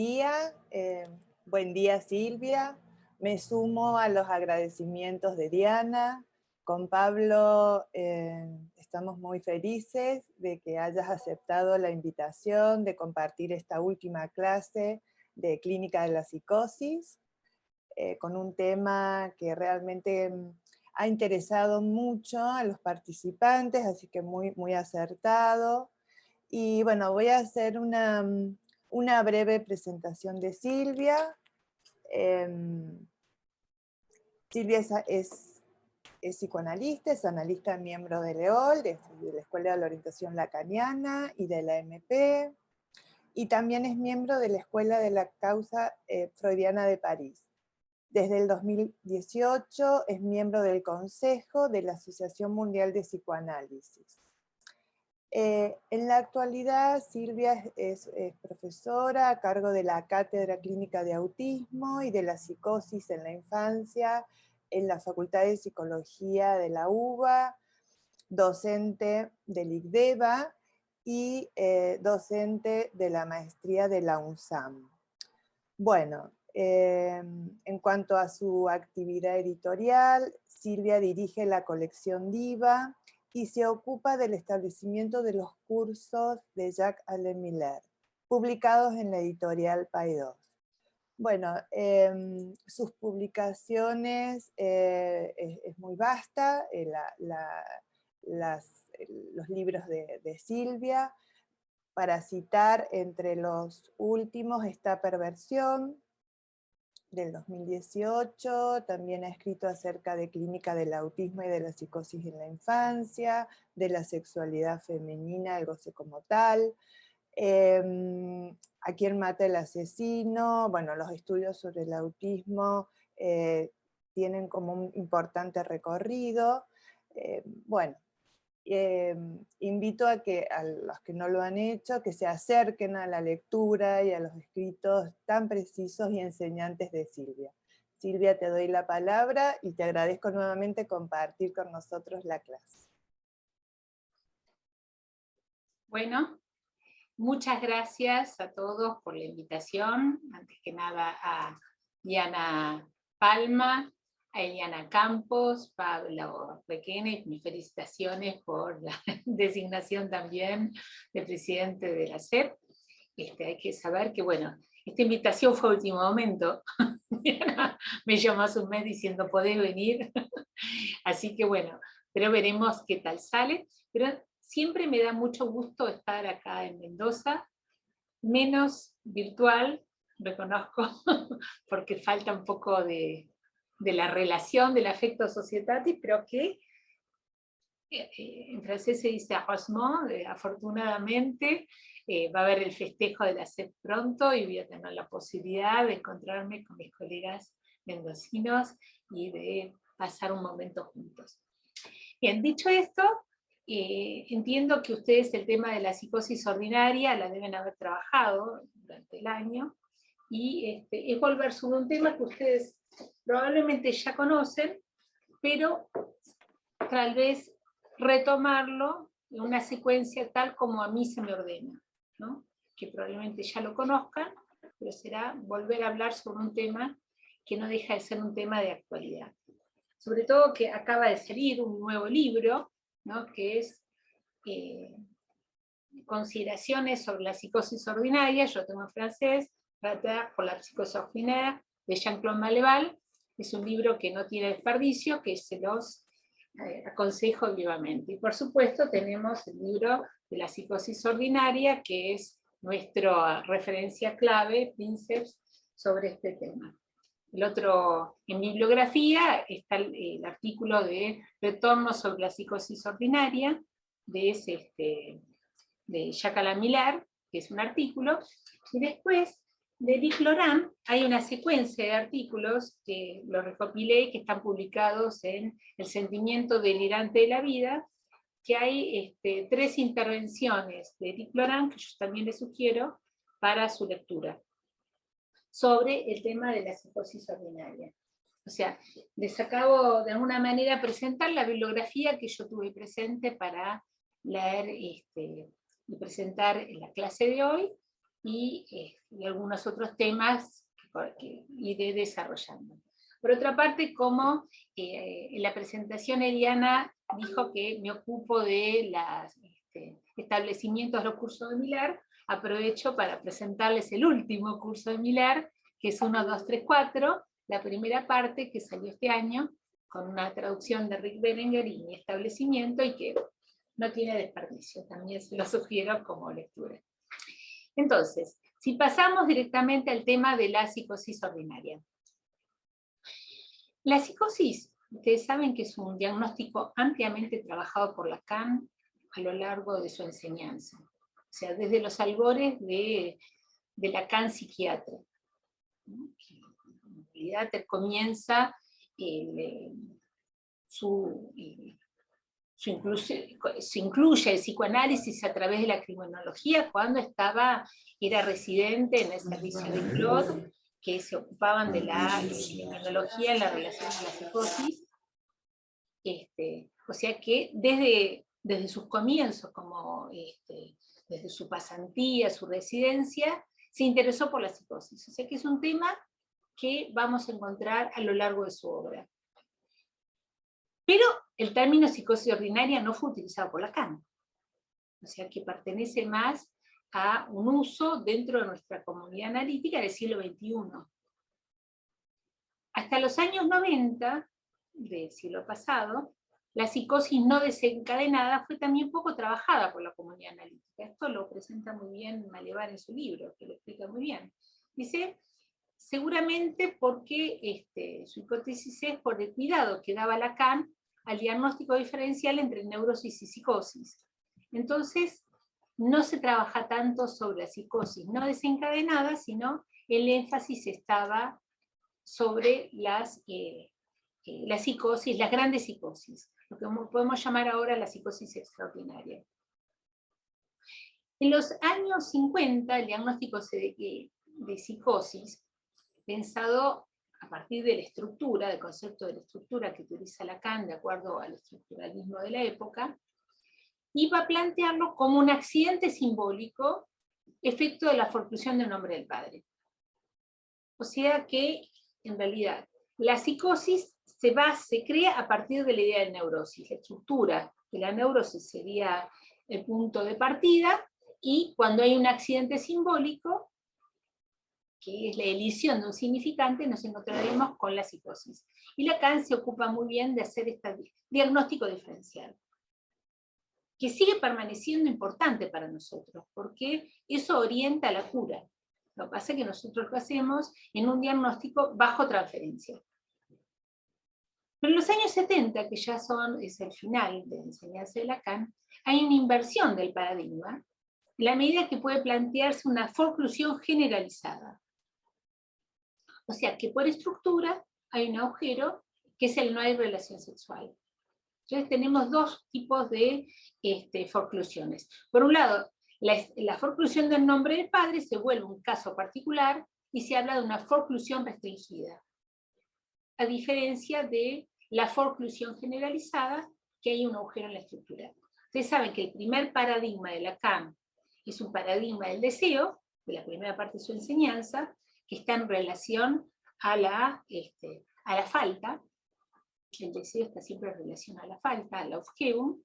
día, buen día Silvia. Me sumo a los agradecimientos de Diana. Con Pablo estamos muy felices de que hayas aceptado la invitación de compartir esta última clase de Clínica de la Psicosis, con un tema que realmente ha interesado mucho a los participantes, así que muy acertado. Y bueno, voy a hacer una breve presentación de Silvia. Silvia es psicoanalista, es analista miembro de LEOL, de la Escuela de la Orientación Lacaniana y de la MP, y también es miembro de la Escuela de la Causa Freudiana de París. Desde el 2018 es miembro del Consejo de la Asociación Mundial de Psicoanálisis. En la actualidad, Silvia es profesora a cargo de la Cátedra Clínica de Autismo y de la Psicosis en la Infancia en la Facultad de Psicología de la UBA, docente del ICDEVA y docente de la maestría de la UNSAM. Bueno, en cuanto a su actividad editorial, Silvia dirige la colección Diva y se ocupa del establecimiento de los cursos de Jacques-Alain Miller, publicados en la editorial Paidós. Bueno, sus publicaciones es muy vasta, los libros de Silvia. Para citar, entre los últimos está Perversión, del 2018, también ha escrito acerca de clínica del autismo y de la psicosis en la infancia, de la sexualidad femenina, el goce como tal, A quién mata el asesino. Bueno, los estudios sobre el autismo tienen como un importante recorrido. Bueno, invito a los que no lo han hecho, que se acerquen a la lectura y a los escritos tan precisos y enseñantes de Silvia. Silvia, te doy la palabra y te agradezco nuevamente compartir con nosotros la clase. Bueno, muchas gracias a todos por la invitación. Antes que nada a Diana Palma, a Eliana Campos, Pablo Requene, mis felicitaciones por la designación también de presidente de la SEP. Hay que saber que, bueno, esta invitación fue a último momento. Me llamó hace un mes diciendo, ¿podés venir? Así que bueno, pero veremos qué tal sale. Pero siempre me da mucho gusto estar acá en Mendoza, menos virtual, reconozco, porque falta un poco de la relación, del afecto societatis, pero que en francés se dice heureusement, afortunadamente, va a haber el festejo de la SEP pronto y voy a tener la posibilidad de encontrarme con mis colegas mendocinos y de pasar un momento juntos. Bien, dicho esto, entiendo que ustedes el tema de la psicosis ordinaria la deben haber trabajado durante el año, y es volver sobre un tema que ustedes probablemente ya conocen, pero tal vez retomarlo en una secuencia tal como a mí se me ordena, ¿no? Que probablemente ya lo conozcan, pero será volver a hablar sobre un tema que no deja de ser un tema de actualidad. Sobre todo que acaba de salir un nuevo libro, ¿no? Que es Consideraciones sobre la psicosis ordinaria, yo tengo en francés, Tratar por la psicosis ordinaire, de Jean-Claude Maleval. Es un libro que no tiene desperdicio, que se los aconsejo vivamente. Y por supuesto tenemos el libro de la psicosis ordinaria, que es nuestra referencia clave, Princeps, sobre este tema. El otro, en bibliografía, está el artículo de Retorno sobre la psicosis ordinaria, de Jacques-Alain Miller, que es un artículo, y después de Eric Laurent hay una secuencia de artículos que lo recopilé, que están publicados en El sentimiento delirante de la vida, que hay 3 intervenciones de Eric Laurent, que yo también les sugiero para su lectura, sobre el tema de la psicosis ordinaria. O sea, les acabo de alguna manera presentar la bibliografía que yo tuve presente para leer y presentar en la clase de hoy, y algunos otros temas que iré desarrollando. Por otra parte, como en la presentación Eliana dijo que me ocupo de los establecimientos de los cursos de Millar, aprovecho para presentarles el último curso de Millar, que es 1, 2, 3, 4, la primera parte que salió este año, con una traducción de Rick Berenguer y mi establecimiento, y que no tiene desperdicio, también se lo sugiero como lectura. Entonces, si pasamos directamente al tema de la psicosis ordinaria. La psicosis, ustedes saben que es un diagnóstico ampliamente trabajado por Lacan a lo largo de su enseñanza. O sea, desde los albores de Lacan psiquiatra. En realidad comienza se incluye el psicoanálisis a través de la criminología cuando era residente en el servicio de Claude, que se ocupaban de la criminología en la relación con la psicosis. O sea que desde sus comienzos, desde su pasantía, su residencia, se interesó por la psicosis. O sea que es un tema que vamos a encontrar a lo largo de su obra. Pero el término psicosis ordinaria no fue utilizado por Lacan. O sea que pertenece más a un uso dentro de nuestra comunidad analítica del siglo XXI. Hasta los años 90 del siglo pasado, la psicosis no desencadenada fue también poco trabajada por la comunidad analítica. Esto lo presenta muy bien Malevar en su libro, que lo explica muy bien. Dice, seguramente porque su hipótesis es por el cuidado que daba Lacan al diagnóstico diferencial entre neurosis y psicosis. Entonces, no se trabaja tanto sobre la psicosis no desencadenada, sino el énfasis estaba sobre la psicosis, las grandes psicosis, lo que podemos llamar ahora la psicosis extraordinaria. En los años 50, el diagnóstico de psicosis, pensado a partir de la estructura, del concepto de la estructura que utiliza Lacan de acuerdo al estructuralismo de la época, iba a plantearlo como un accidente simbólico efecto de la forclusión del nombre del padre. O sea que, en realidad, la psicosis se crea a partir de la idea de neurosis. La estructura de la neurosis sería el punto de partida, y cuando hay un accidente simbólico, que es la elisión de un significante, nos encontraremos con la psicosis. Y Lacan se ocupa muy bien de hacer este diagnóstico diferencial, que sigue permaneciendo importante para nosotros, porque eso orienta a la cura. Lo que pasa es que nosotros lo hacemos en un diagnóstico bajo transferencia. Pero en los años 70, que ya es el final de la enseñanza de Lacan, hay una inversión del paradigma, en la medida que puede plantearse una forclusión generalizada. O sea que por estructura hay un agujero, que es el no hay relación sexual. Entonces tenemos dos tipos de forclusiones. Por un lado, la forclusión del nombre del padre se vuelve un caso particular y se habla de una forclusión restringida, a diferencia de la forclusión generalizada, que hay un agujero en la estructura. Ustedes saben que el primer paradigma de Lacan es un paradigma del deseo, de la primera parte de su enseñanza, que está en relación a la falta. El deseo está siempre en relación a la falta, al Aufhebung.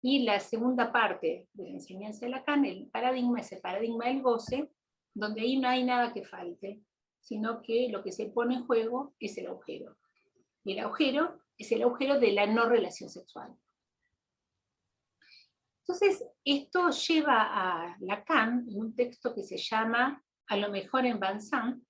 Y la segunda parte de la enseñanza de Lacan, el paradigma, es el paradigma del goce, donde ahí no hay nada que falte, sino que lo que se pone en juego es el agujero. Y el agujero es el agujero de la no relación sexual. Entonces, esto lleva a Lacan en un texto que se llama A lo mejor en Vincent,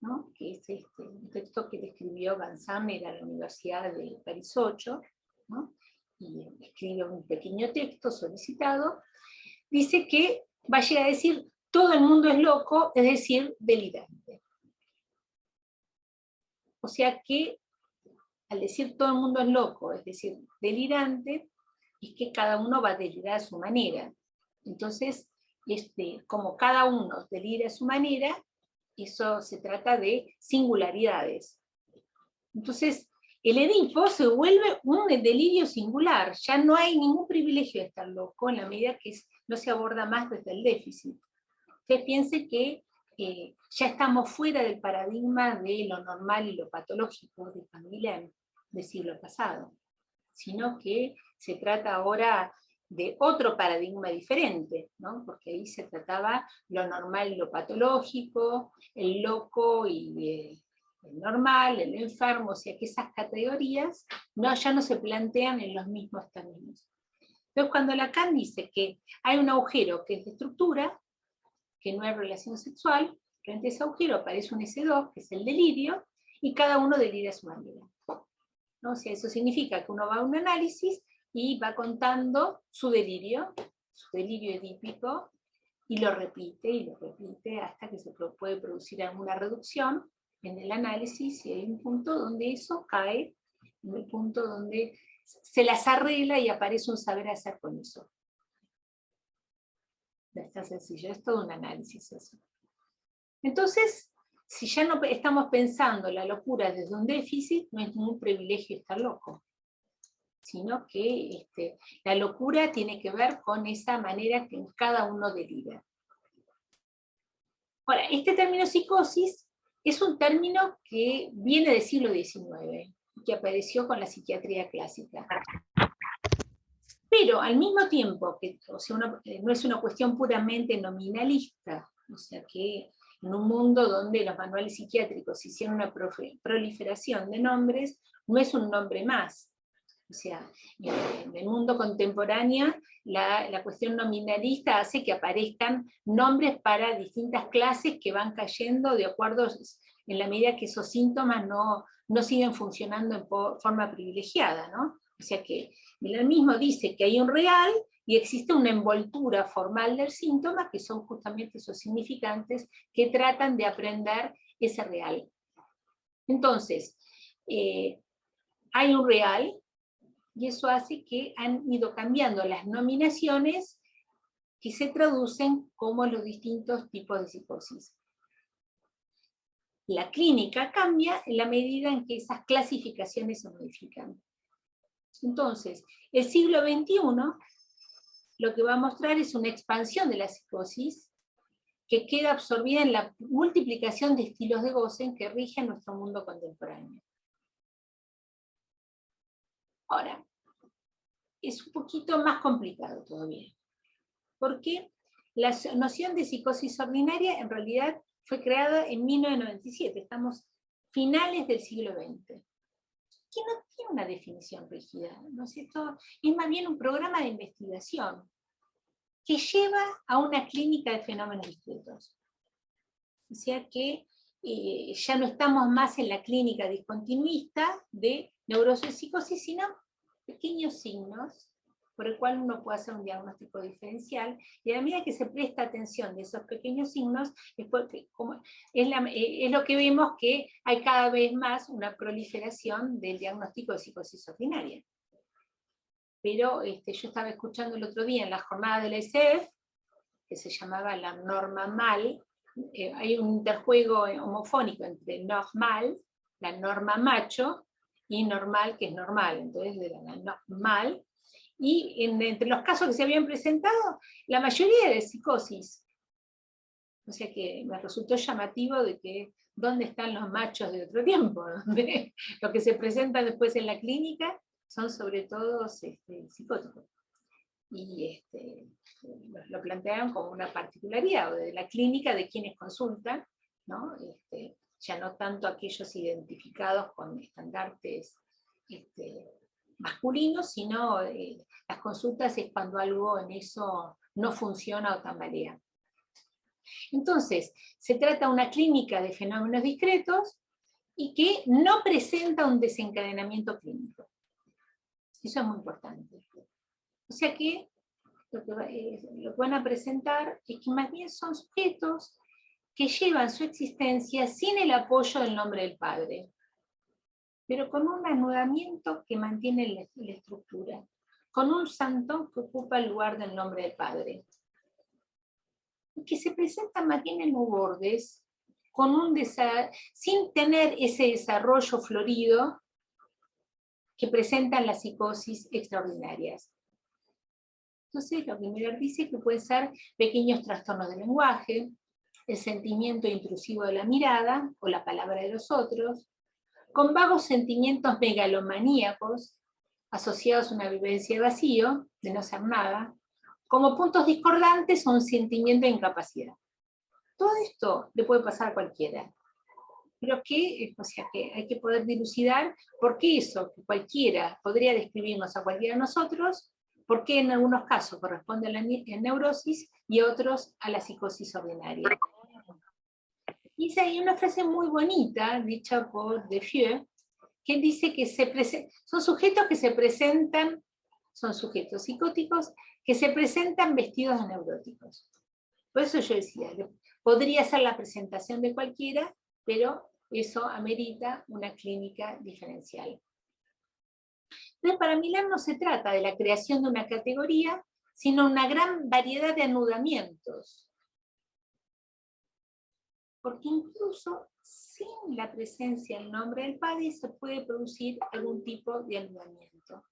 ¿no? Que es un texto que escribió Vincent, era la Universidad de París 8, ¿no? Y escribe un pequeño texto solicitado, dice que va a llegar a decir todo el mundo es loco, es decir, delirante. O sea que al decir todo el mundo es loco, es decir, delirante, es que cada uno va a delirar a su manera. Entonces, como cada uno delira a su manera, eso se trata de singularidades. Entonces, el Edipo se vuelve un delirio singular, ya no hay ningún privilegio de estar loco en la medida que no se aborda más desde el déficit, Ustedes piensen que ya estamos fuera del paradigma de lo normal y lo patológico de Canguilhem del siglo pasado, sino que se trata ahora de otro paradigma diferente, ¿no? Porque ahí se trataba lo normal y lo patológico, el loco y el normal, el enfermo, o sea que esas categorías ya no se plantean en los mismos términos. Entonces cuando Lacan dice que hay un agujero que es de estructura, que no es relación sexual, frente a ese agujero aparece un S2, que es el delirio, y cada uno delira a su manera, ¿no? O sea, eso significa que uno va a un análisis y va contando su delirio edípico, y lo repite hasta que se puede producir alguna reducción en el análisis, y hay un punto donde eso cae, en el punto donde se las arregla y aparece un saber hacer con eso. Es tan sencillo, es todo un análisis eso. Entonces, si ya no estamos pensando la locura desde un déficit, no es ningún privilegio estar loco, sino que la locura tiene que ver con esa manera que cada uno delira. Ahora, este término psicosis es un término que viene del siglo XIX, que apareció con la psiquiatría clásica. Pero al mismo tiempo, que o sea, no es una cuestión puramente nominalista, o sea que en un mundo donde los manuales psiquiátricos hicieron una proliferación de nombres, no es un nombre más. O sea, en el mundo contemporáneo, la cuestión nominalista hace que aparezcan nombres para distintas clases que van cayendo de acuerdo en la medida que esos síntomas no siguen funcionando en forma privilegiada, ¿no? O sea que Miller mismo dice que hay un real y existe una envoltura formal del síntoma, que son justamente esos significantes que tratan de aprender ese real. Entonces, hay un real, y eso hace que han ido cambiando las nominaciones que se traducen como los distintos tipos de psicosis. La clínica cambia en la medida en que esas clasificaciones se modifican. Entonces, el siglo XXI lo que va a mostrar es una expansión de la psicosis que queda absorbida en la multiplicación de estilos de goce que rigen nuestro mundo contemporáneo. Ahora, es un poquito más complicado todavía, porque la noción de psicosis ordinaria en realidad fue creada en 1997, estamos finales del siglo XX, que no tiene una definición rígida, ¿no es cierto? Es más bien un programa de investigación que lleva a una clínica de fenómenos discretos. O sea que ya no estamos más en la clínica discontinuista de neurosis y psicosis, sino pequeños signos por el cual uno puede hacer un diagnóstico diferencial, y a medida que se presta atención de esos pequeños signos, es lo que vemos que hay cada vez más una proliferación del diagnóstico de psicosis ordinaria. Pero yo estaba escuchando el otro día en la jornada de la ESEF, que se llamaba la norma mal, hay un interjuego homofónico entre normal, la norma macho, y normal, que es normal, entonces era la normal, y entre los casos que se habían presentado, la mayoría de psicosis. O sea que me resultó llamativo de que ¿dónde están los machos de otro tiempo? Donde lo que se presenta después en la clínica son sobre todo psicóticos. Y lo plantean como una particularidad de la clínica de quienes consultan, ¿no? Ya no tanto aquellos identificados con estandartes masculinos, sino las consultas es cuando algo en eso no funciona o tambalea. Entonces, se trata de una clínica de fenómenos discretos y que no presenta un desencadenamiento clínico. Eso es muy importante. O sea que lo que van a presentar es que más bien son sujetos que llevan su existencia sin el apoyo del nombre del padre, pero con un anudamiento que mantiene la estructura, con un santo que ocupa el lugar del nombre del padre, y que se presentan más bien en los bordes, sin tener ese desarrollo florido que presentan las psicosis extraordinarias. Entonces, lo que Miller dice es que pueden ser pequeños trastornos del lenguaje, el sentimiento intrusivo de la mirada o la palabra de los otros, con vagos sentimientos megalomaníacos asociados a una vivencia de vacío, de no hacer nada, como puntos discordantes o un sentimiento de incapacidad. Todo esto le puede pasar a cualquiera, pero que hay que poder dilucidar por qué eso, que cualquiera podría describirnos a cualquiera de nosotros, por qué en algunos casos corresponde a la neurosis y otros a la psicosis ordinaria. Y hay una frase muy bonita, dicha por Defieu, que dice que son sujetos que se presentan, son sujetos psicóticos, que se presentan vestidos de neuróticos. Por eso yo decía, podría ser la presentación de cualquiera, pero eso amerita una clínica diferencial. Entonces, para Miller no se trata de la creación de una categoría, sino una gran variedad de anudamientos. Porque incluso sin la presencia del nombre del padre se puede producir algún tipo de anudamiento.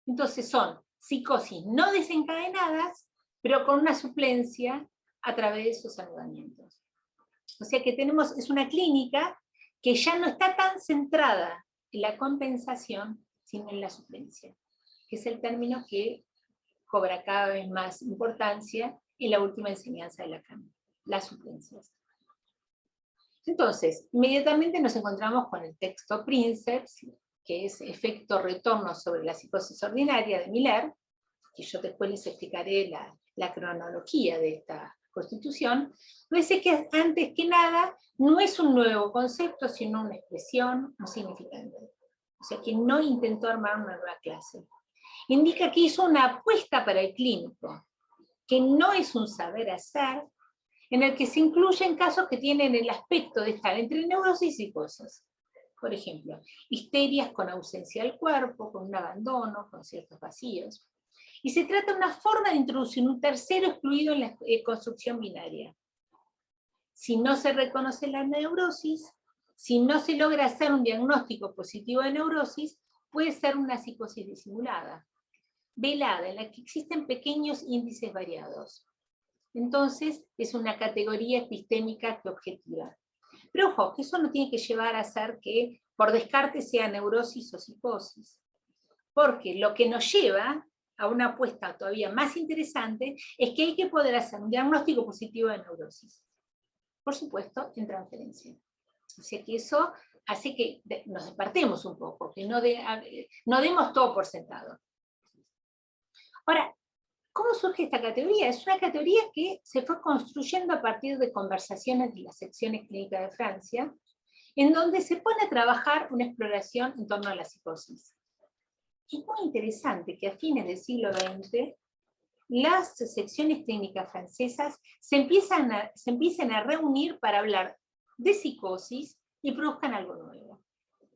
Entonces son psicosis no desencadenadas, pero con una suplencia a través de esos anudamientos. O sea que es una clínica que ya no está tan centrada en la compensación, sino en la suplencia, que es el término que cobra cada vez más importancia en la última enseñanza de Lacan, las suplencias. Entonces, inmediatamente nos encontramos con el texto Princeps, que es Efecto Retorno sobre la psicosis ordinaria de Miller, que yo después les explicaré la cronología de esta constitución. Dice que antes que nada no es un nuevo concepto, sino una expresión, un significante. O sea que no intentó armar una nueva clase. Indica que hizo una apuesta para el clínico, que no es un saber hacer, en el que se incluyen casos que tienen el aspecto de estar entre neurosis y psicosis. Por ejemplo, histerias con ausencia del cuerpo, con un abandono, con ciertos vacíos. Y se trata de una forma de introducir un tercero excluido en la construcción binaria. Si no se reconoce la neurosis, si no se logra hacer un diagnóstico positivo de neurosis, puede ser una psicosis disimulada, velada, en la que existen pequeños índices variados. Entonces, es una categoría epistémica que objetiva. Pero ojo, que eso no tiene que llevar a ser que por descarte sea neurosis o psicosis. Porque lo que nos lleva a una apuesta todavía más interesante es que hay que poder hacer un diagnóstico positivo de neurosis. Por supuesto, en transferencia. O sea que eso hace que nos despertemos un poco, que no demos todo por sentado. Ahora, ¿cómo surge esta categoría? Es una categoría que se fue construyendo a partir de conversaciones de las secciones clínicas de Francia, en donde se pone a trabajar una exploración en torno a la psicosis. Es muy interesante que a fines del siglo XX las secciones clínicas francesas se empiecen a reunir para hablar de psicosis y produzcan algo nuevo.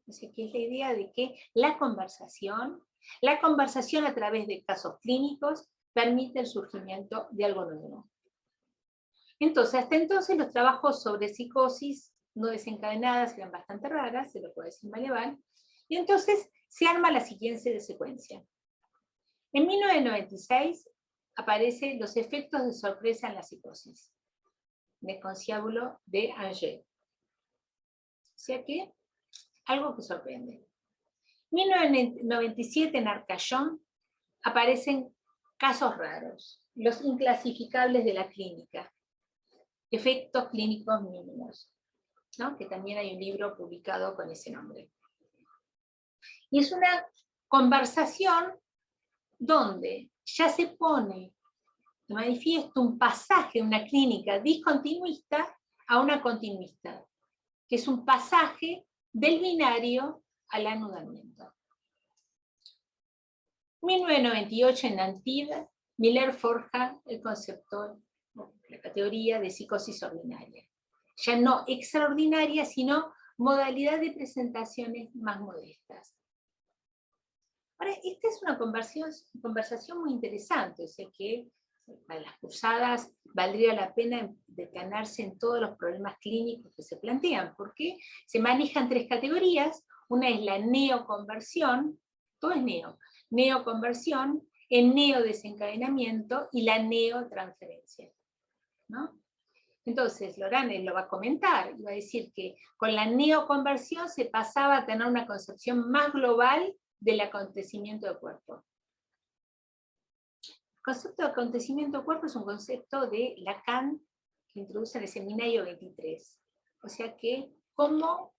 O sea, que es la idea de que la conversación a través de casos clínicos permite el surgimiento de algo nuevo. Entonces, hasta entonces los trabajos sobre psicosis no desencadenadas eran bastante raras, se lo puede decir Maleval, y entonces se arma la siguiente secuencia. En 1996 aparecen los efectos de sorpresa en la psicosis, de conciliábulo de Angers. O sea que, algo que sorprende. En 1997 en Arcachon aparecen casos raros, los inclasificables de la clínica, efectos clínicos mínimos, ¿no? Que también hay un libro publicado con ese nombre. Y es una conversación donde ya se pone de manifiesto un pasaje de una clínica discontinuista a una continuista, que es un pasaje del binario al anudamiento. 1998 en Antibes, Miller forja el concepto, la categoría de psicosis ordinaria. Ya no extraordinaria, sino modalidad de presentaciones más modestas. Ahora, esta es una conversación muy interesante, o sea que para las cursadas valdría la pena detenerse en todos los problemas clínicos que se plantean, porque se manejan tres categorías. Una es la neoconversión, todo es neoconversión, el neodesencadenamiento y la neotransferencia, ¿no? Entonces, Loran lo va a comentar, y va a decir que con la neoconversión se pasaba a tener una concepción más global del acontecimiento del cuerpo. El concepto de acontecimiento del cuerpo es un concepto de Lacan que introduce en el seminario 23. O sea que, cómo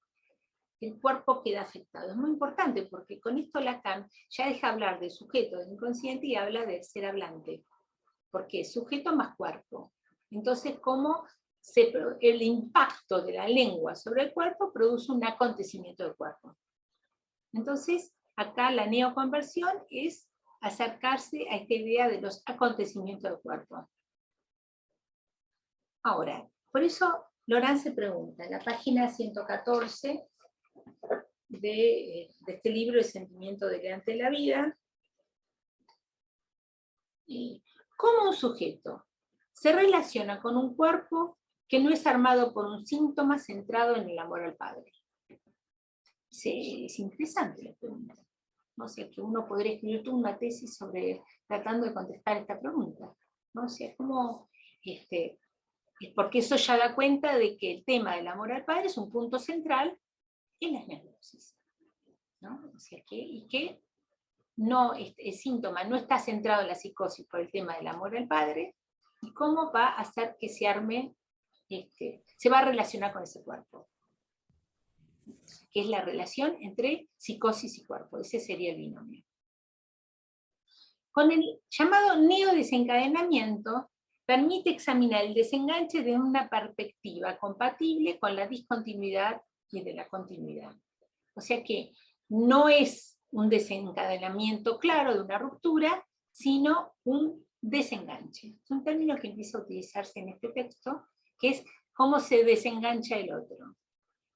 el cuerpo queda afectado. Es muy importante porque con esto Lacan ya deja hablar de sujeto, del inconsciente, y habla del ser hablante. Porque sujeto más cuerpo. Entonces, cómo el impacto de la lengua sobre el cuerpo produce un acontecimiento del cuerpo. Entonces, acá la neoconversión es acercarse a esta idea de los acontecimientos del cuerpo. Ahora, por eso Loran se pregunta, en la página 114 de este libro, El sentimiento delante de la vida, ¿cómo un sujeto se relaciona con un cuerpo que no es armado por un síntoma centrado en el amor al Padre? Es interesante la pregunta. ¿No? O sea, que uno podría escribir toda una tesis tratando de contestar esta pregunta. ¿No? O sea, como, porque eso ya da cuenta de que el tema del amor al Padre es un punto central en las neurosis. ¿No? O sea, que no, el síntoma no está centrado en la psicosis por el tema del amor al Padre, y cómo va a hacer que se arme, se va a relacionar con ese cuerpo. Que es la relación entre psicosis y cuerpo. Ese sería el binomio. Con el llamado neodesencadenamiento, permite examinar el desenganche de una perspectiva compatible con la discontinuidad y de la continuidad. O sea que no es un desencadenamiento claro de una ruptura, sino un desenganche. Es un término que empieza a utilizarse en este texto, que es cómo se desengancha el otro.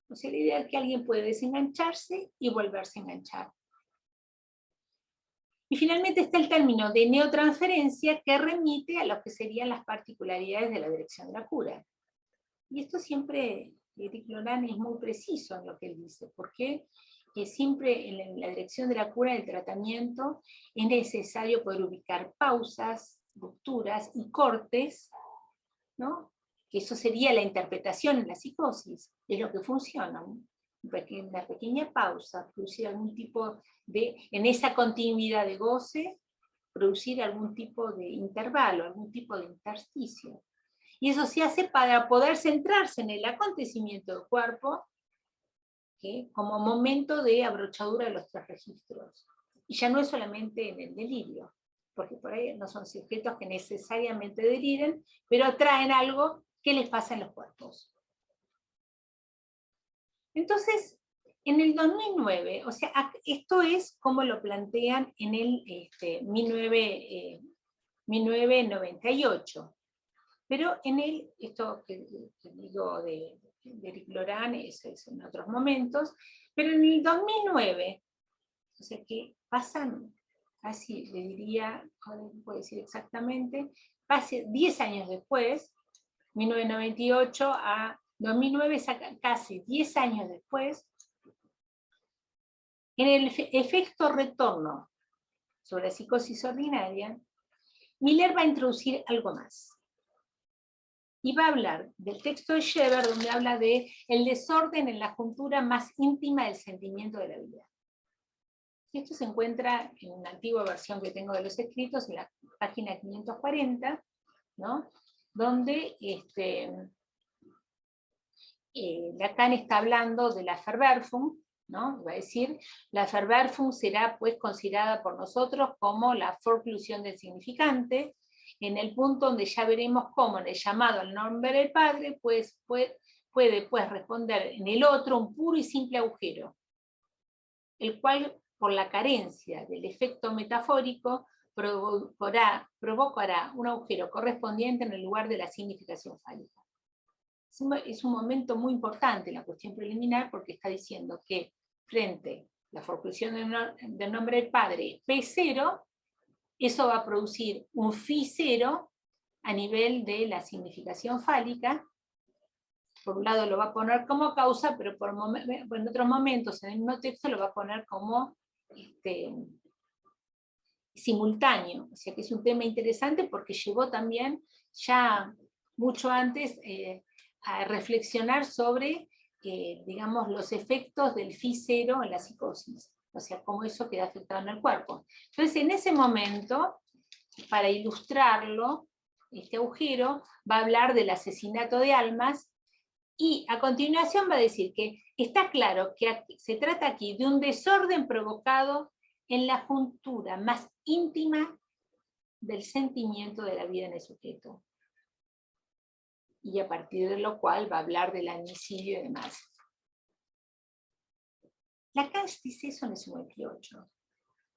O sea, la idea es que alguien puede desengancharse y volverse a enganchar. Y finalmente está el término de neotransferencia, que remite a lo que serían las particularidades de la dirección de la cura. Y esto siempre, Eric Loran es muy preciso en lo que él dice, porque siempre en la dirección de la cura del tratamiento es necesario poder ubicar pausas, rupturas y cortes, ¿no? Que eso sería la interpretación en la psicosis, es lo que funciona. Una pequeña pausa, producir algún tipo de, en esa continuidad de goce, producir algún tipo de intervalo, algún tipo de intersticio. Y eso se hace para poder centrarse en el acontecimiento del cuerpo, ¿sí? Como momento de abrochadura de los tres registros. Y ya no es solamente en el delirio, porque por ahí no son sujetos que necesariamente deliren, pero traen algo que les pasa en los cuerpos. Entonces, en el 2009, o sea, esto es como lo plantean en el 1998, pero en esto que digo de Eric Loran es en otros momentos, pero en el 2009, o sea que pasan casi, le diría, no puedo decir exactamente, casi 10 años después, 1998 a 2009, casi 10 años después, en el efecto retorno sobre la psicosis ordinaria, Miller va a introducir algo más. Y va a hablar del texto de Scheber, donde habla de el desorden en la juntura más íntima del sentimiento de la vida. Y esto se encuentra en una antigua versión que tengo de los escritos, en la página 540, ¿no? Donde Lacan está hablando de la Verwerfung, ¿no? Va a decir, la Verwerfung será pues considerada por nosotros como la forclusión del significante, en el punto donde ya veremos cómo en el llamado al nombre del Padre pues, puede pues responder en el otro un puro y simple agujero, el cual por la carencia del efecto metafórico provocará un agujero correspondiente en el lugar de la significación fálica. Es un momento muy importante en la cuestión preliminar, porque está diciendo que frente a la forclusión del nombre del Padre P0, eso va a producir un Φ0 a nivel de la significación fálica. Por un lado lo va a poner como causa, pero en otros momentos en el mismo texto lo va a poner como simultáneo, o sea que es un tema interesante porque llevó también ya mucho antes a reflexionar sobre, digamos, los efectos del Phi0 en la psicosis, o sea, cómo eso queda afectado en el cuerpo. Entonces, en ese momento, para ilustrarlo, este agujero va a hablar del asesinato de almas, y a continuación va a decir que está claro que se trata aquí de un desorden provocado en la juntura más íntima del sentimiento de la vida en el sujeto. Y a partir de lo cual va a hablar del homicidio y demás. Lacan dice eso en el 58.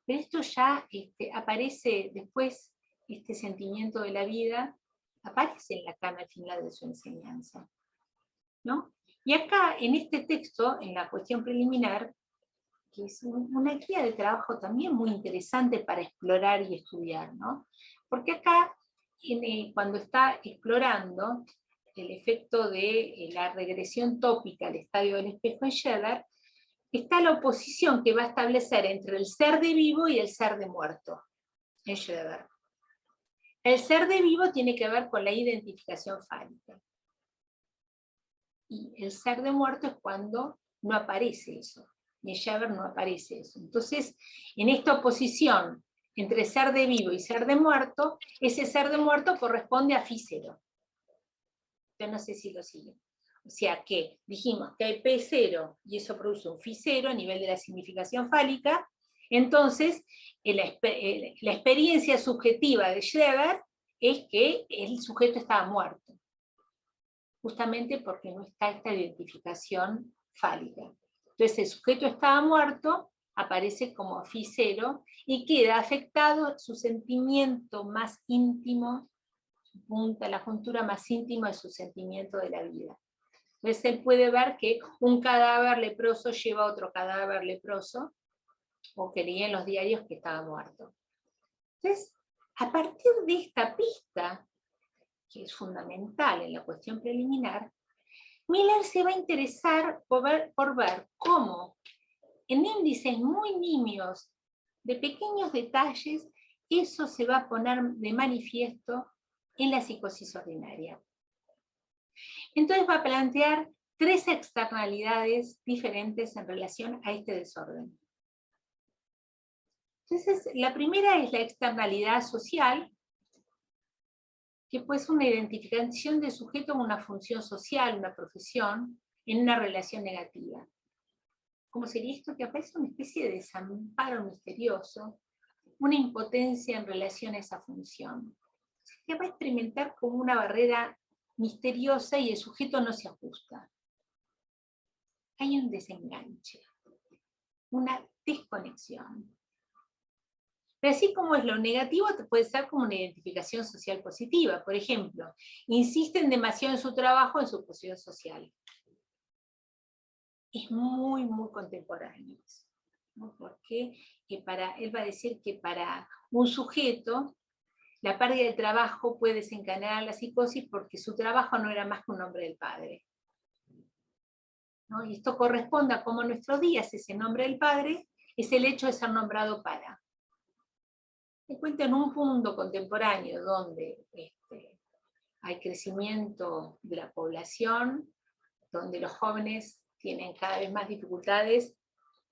Pero esto ya aparece después, este sentimiento de la vida, aparece en Lacan al final de su enseñanza, ¿no? Y acá, en este texto, en la cuestión preliminar, que es una guía de trabajo también muy interesante para explorar y estudiar, ¿no? Porque acá, cuando está explorando el efecto de la regresión tópica al estadio del espejo en Schiller, está la oposición que va a establecer entre el ser de vivo y el ser de muerto en Schiller. El ser de vivo tiene que ver con la identificación fálica. Y el ser de muerto es cuando no aparece eso. Y en Schiller no aparece eso. Entonces, en esta oposición entre ser de vivo y ser de muerto, ese ser de muerto corresponde a Phi0. Yo no sé si lo siguen. O sea que dijimos que hay P0 y eso produce un Phi0 a nivel de la significación fálica. Entonces, la experiencia subjetiva de Schiller es que el sujeto estaba muerto, justamente porque no está esta identificación fálica. Entonces el sujeto estaba muerto, aparece como Phi0 y queda afectado su sentimiento más íntimo, la juntura más íntima de su sentimiento de la vida. Entonces él puede ver que un cadáver leproso lleva a otro cadáver leproso, o que leía en los diarios que estaba muerto. Entonces, a partir de esta pista, que es fundamental en la cuestión preliminar, Miller se va a interesar por ver cómo en índices muy nimios de pequeños detalles eso se va a poner de manifiesto en la psicosis ordinaria. Entonces va a plantear 3 externalidades diferentes en relación a este desorden. Entonces, la primera es la externalidad social, que puede ser una identificación de sujeto con una función social, una profesión, en una relación negativa. ¿Cómo sería esto? Que aparece una especie de desamparo misterioso, una impotencia en relación a esa función. Se va a experimentar como una barrera misteriosa y el sujeto no se ajusta. Hay un desenganche, una desconexión. Pero así como es lo negativo, puede ser como una identificación social positiva. Por ejemplo, insisten demasiado en su trabajo, en su posición social. Es muy, muy contemporáneo, ¿no? Porque él va a decir que para un sujeto, la pérdida del trabajo puede desencadenar la psicosis porque su trabajo no era más que un nombre del padre, ¿no? Y esto corresponde a cómo en nuestros días ese nombre del padre es el hecho de ser nombrado para. Me cuento en un mundo contemporáneo donde hay crecimiento de la población, donde los jóvenes tienen cada vez más dificultades,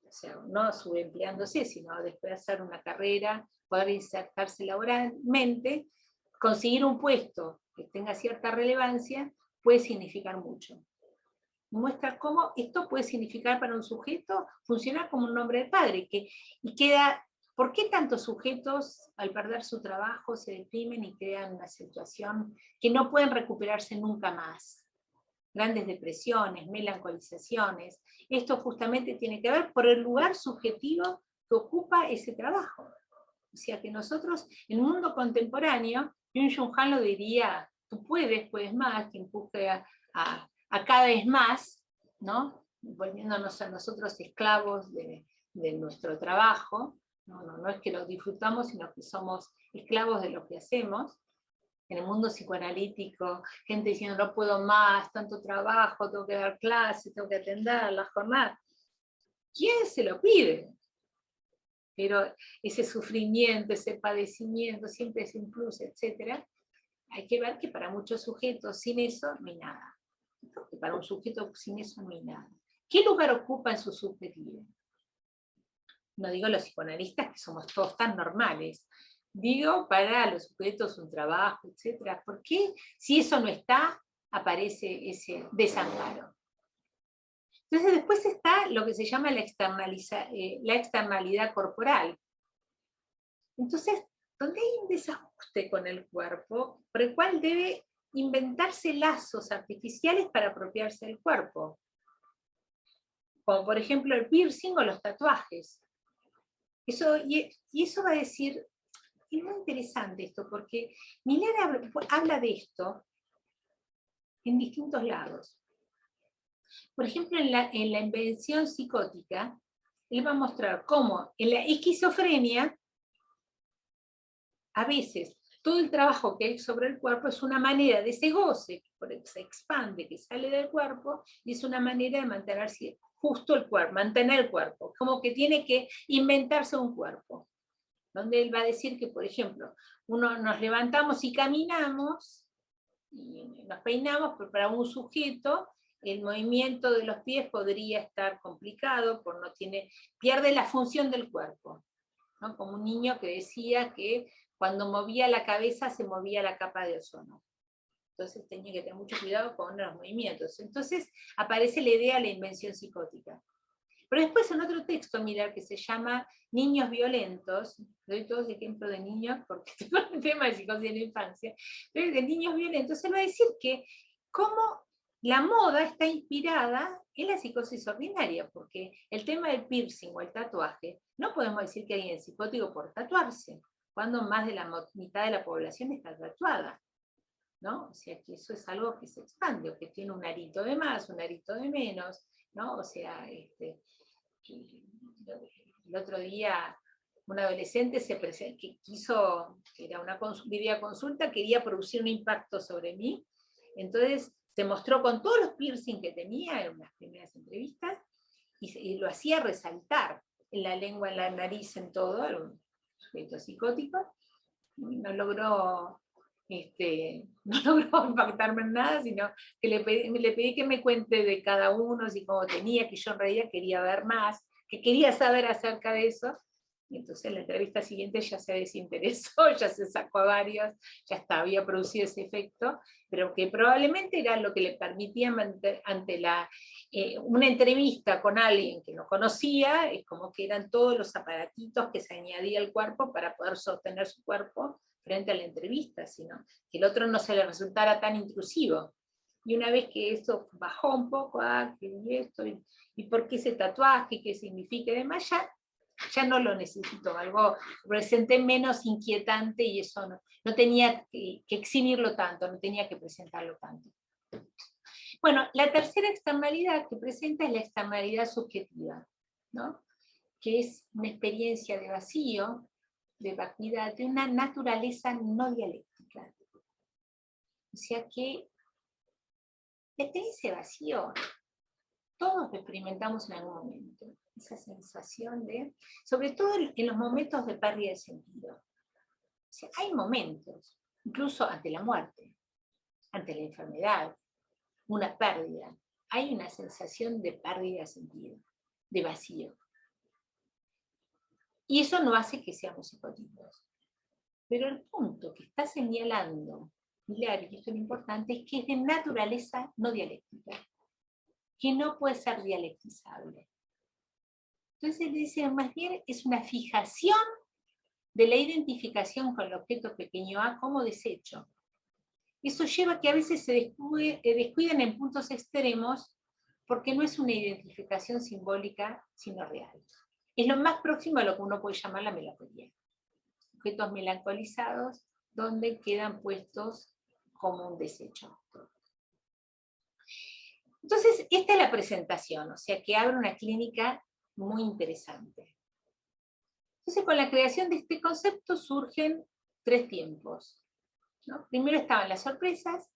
o sea, no subempleándose, sino después de hacer una carrera, poder insertarse laboralmente, conseguir un puesto que tenga cierta relevancia puede significar mucho. Muestra cómo esto puede significar para un sujeto funcionar como un nombre de padre, y queda. ¿Por qué tantos sujetos al perder su trabajo se deprimen y crean una situación que no pueden recuperarse nunca más? Grandes depresiones, melancolizaciones. Esto justamente tiene que ver por el lugar subjetivo que ocupa ese trabajo. O sea que nosotros, en el mundo contemporáneo, Byung-Chul Han lo diría, tú puedes más, que empuje a cada vez más, ¿no? Volviéndonos a nosotros esclavos de nuestro trabajo. No es que lo disfrutamos, sino que somos esclavos de lo que hacemos. En el mundo psicoanalítico, gente diciendo no puedo más, tanto trabajo, tengo que dar clases, tengo que atender las jornadas. ¿Quién se lo pide? pero ese sufrimiento, ese padecimiento, siempre es un plus, etc. Hay que ver que para muchos sujetos sin eso no hay nada. Porque para un sujeto sin eso no hay nada. ¿Qué lugar ocupa en su subjetividad? No digo los psicoanalistas, que somos todos tan normales. Digo para los sujetos un trabajo, etc. ¿Por qué? Si eso no está, aparece ese desamparo. Entonces después está lo que se llama la externalidad corporal. Entonces, donde hay un desajuste con el cuerpo, por el cual debe inventarse lazos artificiales para apropiarse del cuerpo. Como por ejemplo el piercing o los tatuajes. Y eso va a decir, es muy interesante esto, porque Miller habla de esto en distintos lados. Por ejemplo, en la invención psicótica, él va a mostrar cómo en la esquizofrenia, a veces, todo el trabajo que hay sobre el cuerpo es una manera de ese goce, que se expande, que sale del cuerpo, y es una manera de mantenerse justo el cuerpo, mantener el cuerpo, como que tiene que inventarse un cuerpo. Donde él va a decir que, por ejemplo, nos levantamos y caminamos, y nos peinamos, pero para un sujeto el movimiento de los pies podría estar complicado, pierde la función del cuerpo, ¿no? Como un niño que decía que cuando movía la cabeza se movía la capa de ozono. Entonces tenía que tener mucho cuidado con los movimientos. Entonces aparece la idea de la invención psicótica. Pero después en otro texto, mira, que se llama Niños Violentos, doy todos ejemplos de niños, porque es un tema de psicosis en la infancia, pero de niños violentos, se va a decir que cómo la moda está inspirada en la psicosis ordinaria, porque el tema del piercing o el tatuaje, no podemos decir que alguien es psicótico por tatuarse, cuando más de la mitad de la población está tatuada, ¿no? O sea que eso es algo que se expande, o que tiene un arito de más, un arito de menos, ¿no? O sea, el otro día un adolescente que quiso, que era una videoconsulta, quería producir un impacto sobre mí, entonces se mostró con todos los piercing que tenía en unas primeras entrevistas, y lo hacía resaltar en la lengua, en la nariz, en todo, era un sujeto psicótico, no logró impactarme en nada, sino que le pedí que me cuente de cada uno, así como tenía, que yo en realidad quería ver más, que quería saber acerca de eso. Y entonces en la entrevista siguiente ya se desinteresó, ya se sacó a varios, ya había producido ese efecto, pero que probablemente era lo que le permitía ante una entrevista con alguien que no conocía, es como que eran todos los aparatitos que se añadía al cuerpo para poder sostener su cuerpo frente a la entrevista, sino que el otro no se le resultara tan intrusivo. Y una vez que eso bajó un poco, ¿qué es esto? ¿Y por qué ese tatuaje? ¿Qué significa? Y demás, ya no lo necesito, algo presenté menos inquietante, y eso no tenía que exhibirlo tanto, no tenía que presentarlo tanto. Bueno, la tercera externalidad que presenta es la externalidad subjetiva, ¿no? Que es una experiencia de vacío, de vacuidad, de una naturaleza no dialéctica. O sea que desde ese vacío todos lo experimentamos en algún momento, esa sensación de, sobre todo en los momentos de pérdida de sentido. O sea, hay momentos, incluso ante la muerte, ante la enfermedad, una pérdida, hay una sensación de pérdida de sentido, de vacío. Y eso no hace que seamos psicóticos. Pero el punto que está señalando Miller, y esto es lo importante, es que es de naturaleza no dialéctica, que no puede ser dialectizable. Entonces él dice, más bien es una fijación de la identificación con el objeto pequeño a como desecho. Eso lleva a que a veces se descuiden en puntos extremos, porque no es una identificación simbólica, sino real. Es lo más próximo a lo que uno puede llamar la melancolía. Objetos melancolizados donde quedan puestos como un desecho. Entonces, esta es la presentación, o sea que abre una clínica muy interesante. Entonces, con la creación de este concepto surgen 3 tiempos, ¿no? Primero estaban las sorpresas,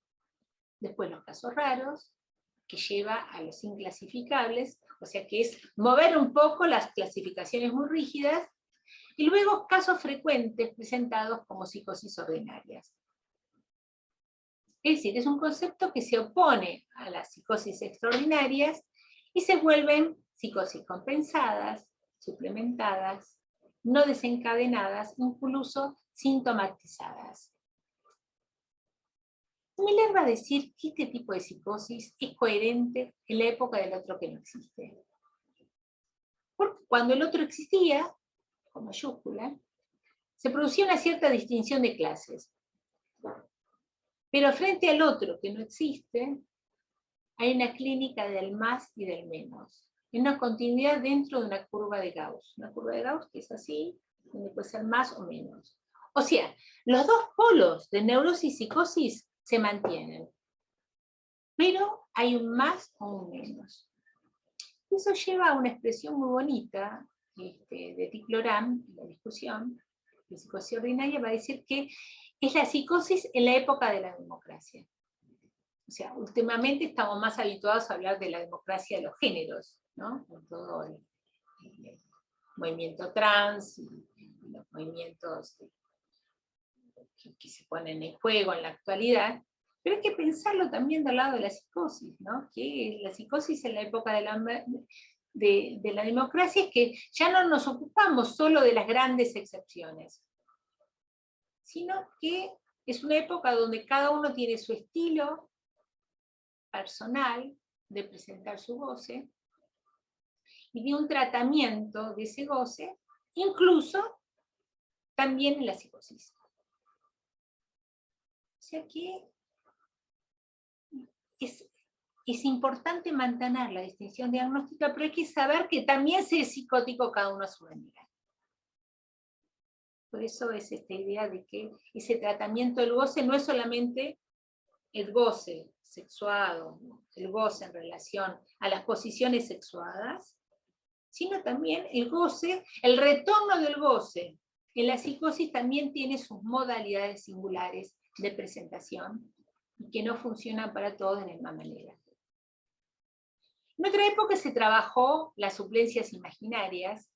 después los casos raros, que lleva a los inclasificables, o sea que es mover un poco las clasificaciones muy rígidas, Y luego casos frecuentes presentados como psicosis ordinarias. Es decir, es un concepto que se opone a las psicosis extraordinarias y se vuelven psicosis compensadas, suplementadas, no desencadenadas, incluso sintomatizadas. Miller va a decir que este tipo de psicosis es coherente en la época del otro que no existe. Porque cuando el otro existía, con mayúscula, se producía una cierta distinción de clases. Pero frente al otro que no existe, hay una clínica del más y del menos. Es una continuidad dentro de una curva de Gauss. Una curva de Gauss que es así, donde puede ser más o menos. O sea, los dos polos de neurosis y psicosis se mantienen. Pero hay un más o un menos. Eso lleva a una expresión muy bonita de Ticlorán, en la discusión de psicosis ordinaria, va a decir que es la psicosis en la época de la democracia. O sea, últimamente estamos más habituados a hablar de la democracia de los géneros, ¿no? Con todo el movimiento trans y los movimientos que se ponen en juego en la actualidad. Pero hay que pensarlo también del lado de la psicosis, ¿no? Que la psicosis en la época de la democracia es que ya no nos ocupamos solo de las grandes excepciones, sino que es una época donde cada uno tiene su estilo personal de presentar su goce y de un tratamiento de ese goce, incluso también en la psicosis. O sea que es importante mantener la distinción diagnóstica, pero hay que saber que también se es psicótico cada uno a su manera. Por eso es esta idea de que ese tratamiento del goce no es solamente el goce sexuado, el goce en relación a las posiciones sexuadas, sino también el goce, el retorno del goce. En la psicosis también tiene sus modalidades singulares de presentación y que no funcionan para todos de la misma manera. En otra época se trabajó las suplencias imaginarias,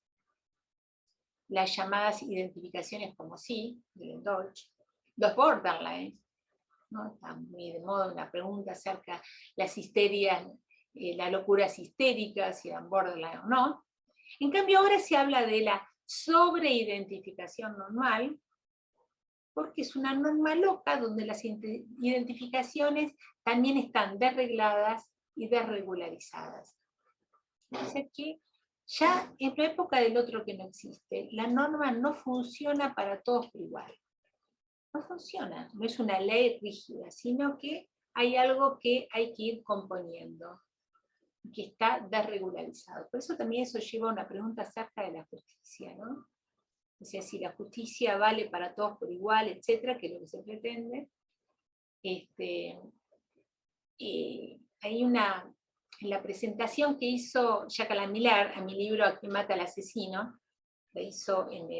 las llamadas identificaciones como sí, de Dolch, los borderlines, ¿no? Está muy de moda una pregunta acerca de las histerias, las locuras histéricas, si eran borderline o no. En cambio ahora se habla de la sobreidentificación normal, porque es una norma loca donde las identificaciones también están desregladas y desregularizadas. O sea que ya en la época del otro que no existe, la norma no funciona para todos por igual. No funciona, no es una ley rígida, sino que hay algo que hay que ir componiendo, que está desregularizado. Por eso también eso lleva a una pregunta acerca de la justicia, ¿no? O sea, si la justicia vale para todos por igual, etcétera, que es lo que se pretende. Hay una, en la presentación que hizo Jacques Alain Miller a mi libro ¿A quién mata al asesino? La hizo en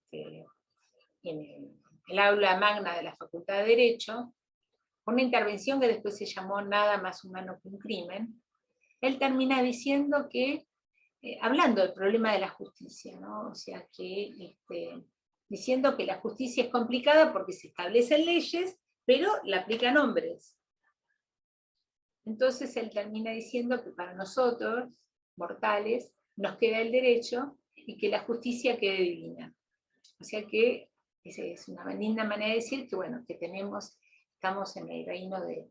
el aula magna de la Facultad de Derecho, una intervención que después se llamó Nada más humano que un crimen. Él termina diciendo que, hablando del problema de la justicia, ¿no? O sea, que diciendo que la justicia es complicada porque se establecen leyes, pero la aplican hombres. Entonces él termina diciendo que para nosotros, mortales, nos queda el derecho y que la justicia quede divina. O sea que esa es una linda manera de decir que, bueno, que estamos en el reino de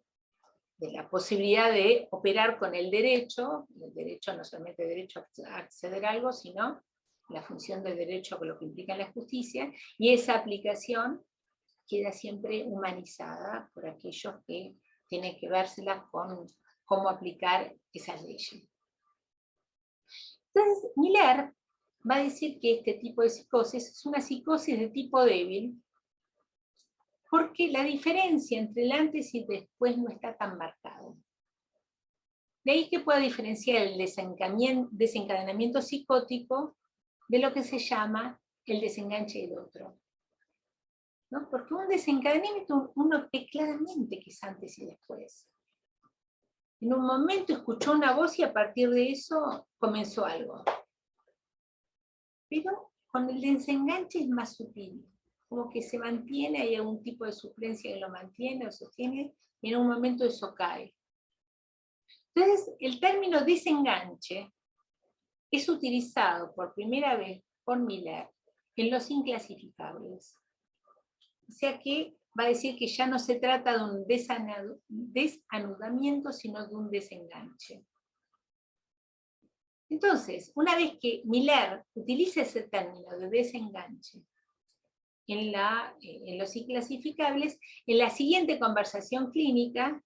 la posibilidad de operar con el derecho no solamente el derecho a acceder a algo, sino la función del derecho con lo que implica la justicia, y esa aplicación queda siempre humanizada por aquellos que tienen que vérselas con cómo aplicar esas leyes. Entonces, Miller va a decir que este tipo de psicosis es una psicosis de tipo débil, porque la diferencia entre el antes y el después no está tan marcado. De ahí que pueda diferenciar el desencadenamiento psicótico de lo que se llama el desenganche del otro. ¿No? Porque un desencadenamiento uno ve claramente que es antes y después. En un momento escuchó una voz y a partir de eso comenzó algo. Pero Con el desenganche es más sutil, como que se mantiene, hay algún tipo de suplencia que lo mantiene o sostiene, y en un momento eso cae. Entonces, el término desenganche es utilizado por primera vez por Miller en los inclasificables. O sea que va a decir que ya no se trata de un desanudamiento, sino de un desenganche. Entonces, una vez que Miller utiliza ese término de desenganche en los inclasificables, en la siguiente conversación clínica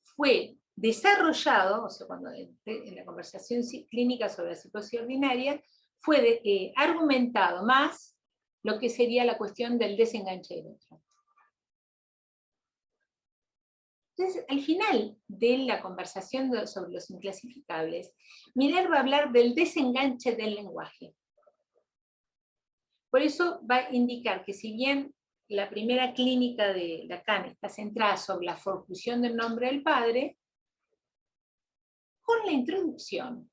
fue desarrollado, o sea, cuando en la conversación clínica sobre la psicosis ordinaria, fue argumentado más lo que sería la cuestión del desenganche del otro. Entonces, al final de la conversación sobre los inclasificables, Miller va a hablar del desenganche del lenguaje. Por eso va a indicar que si bien la primera clínica de Lacan está centrada sobre la forclusión del nombre del padre, con la introducción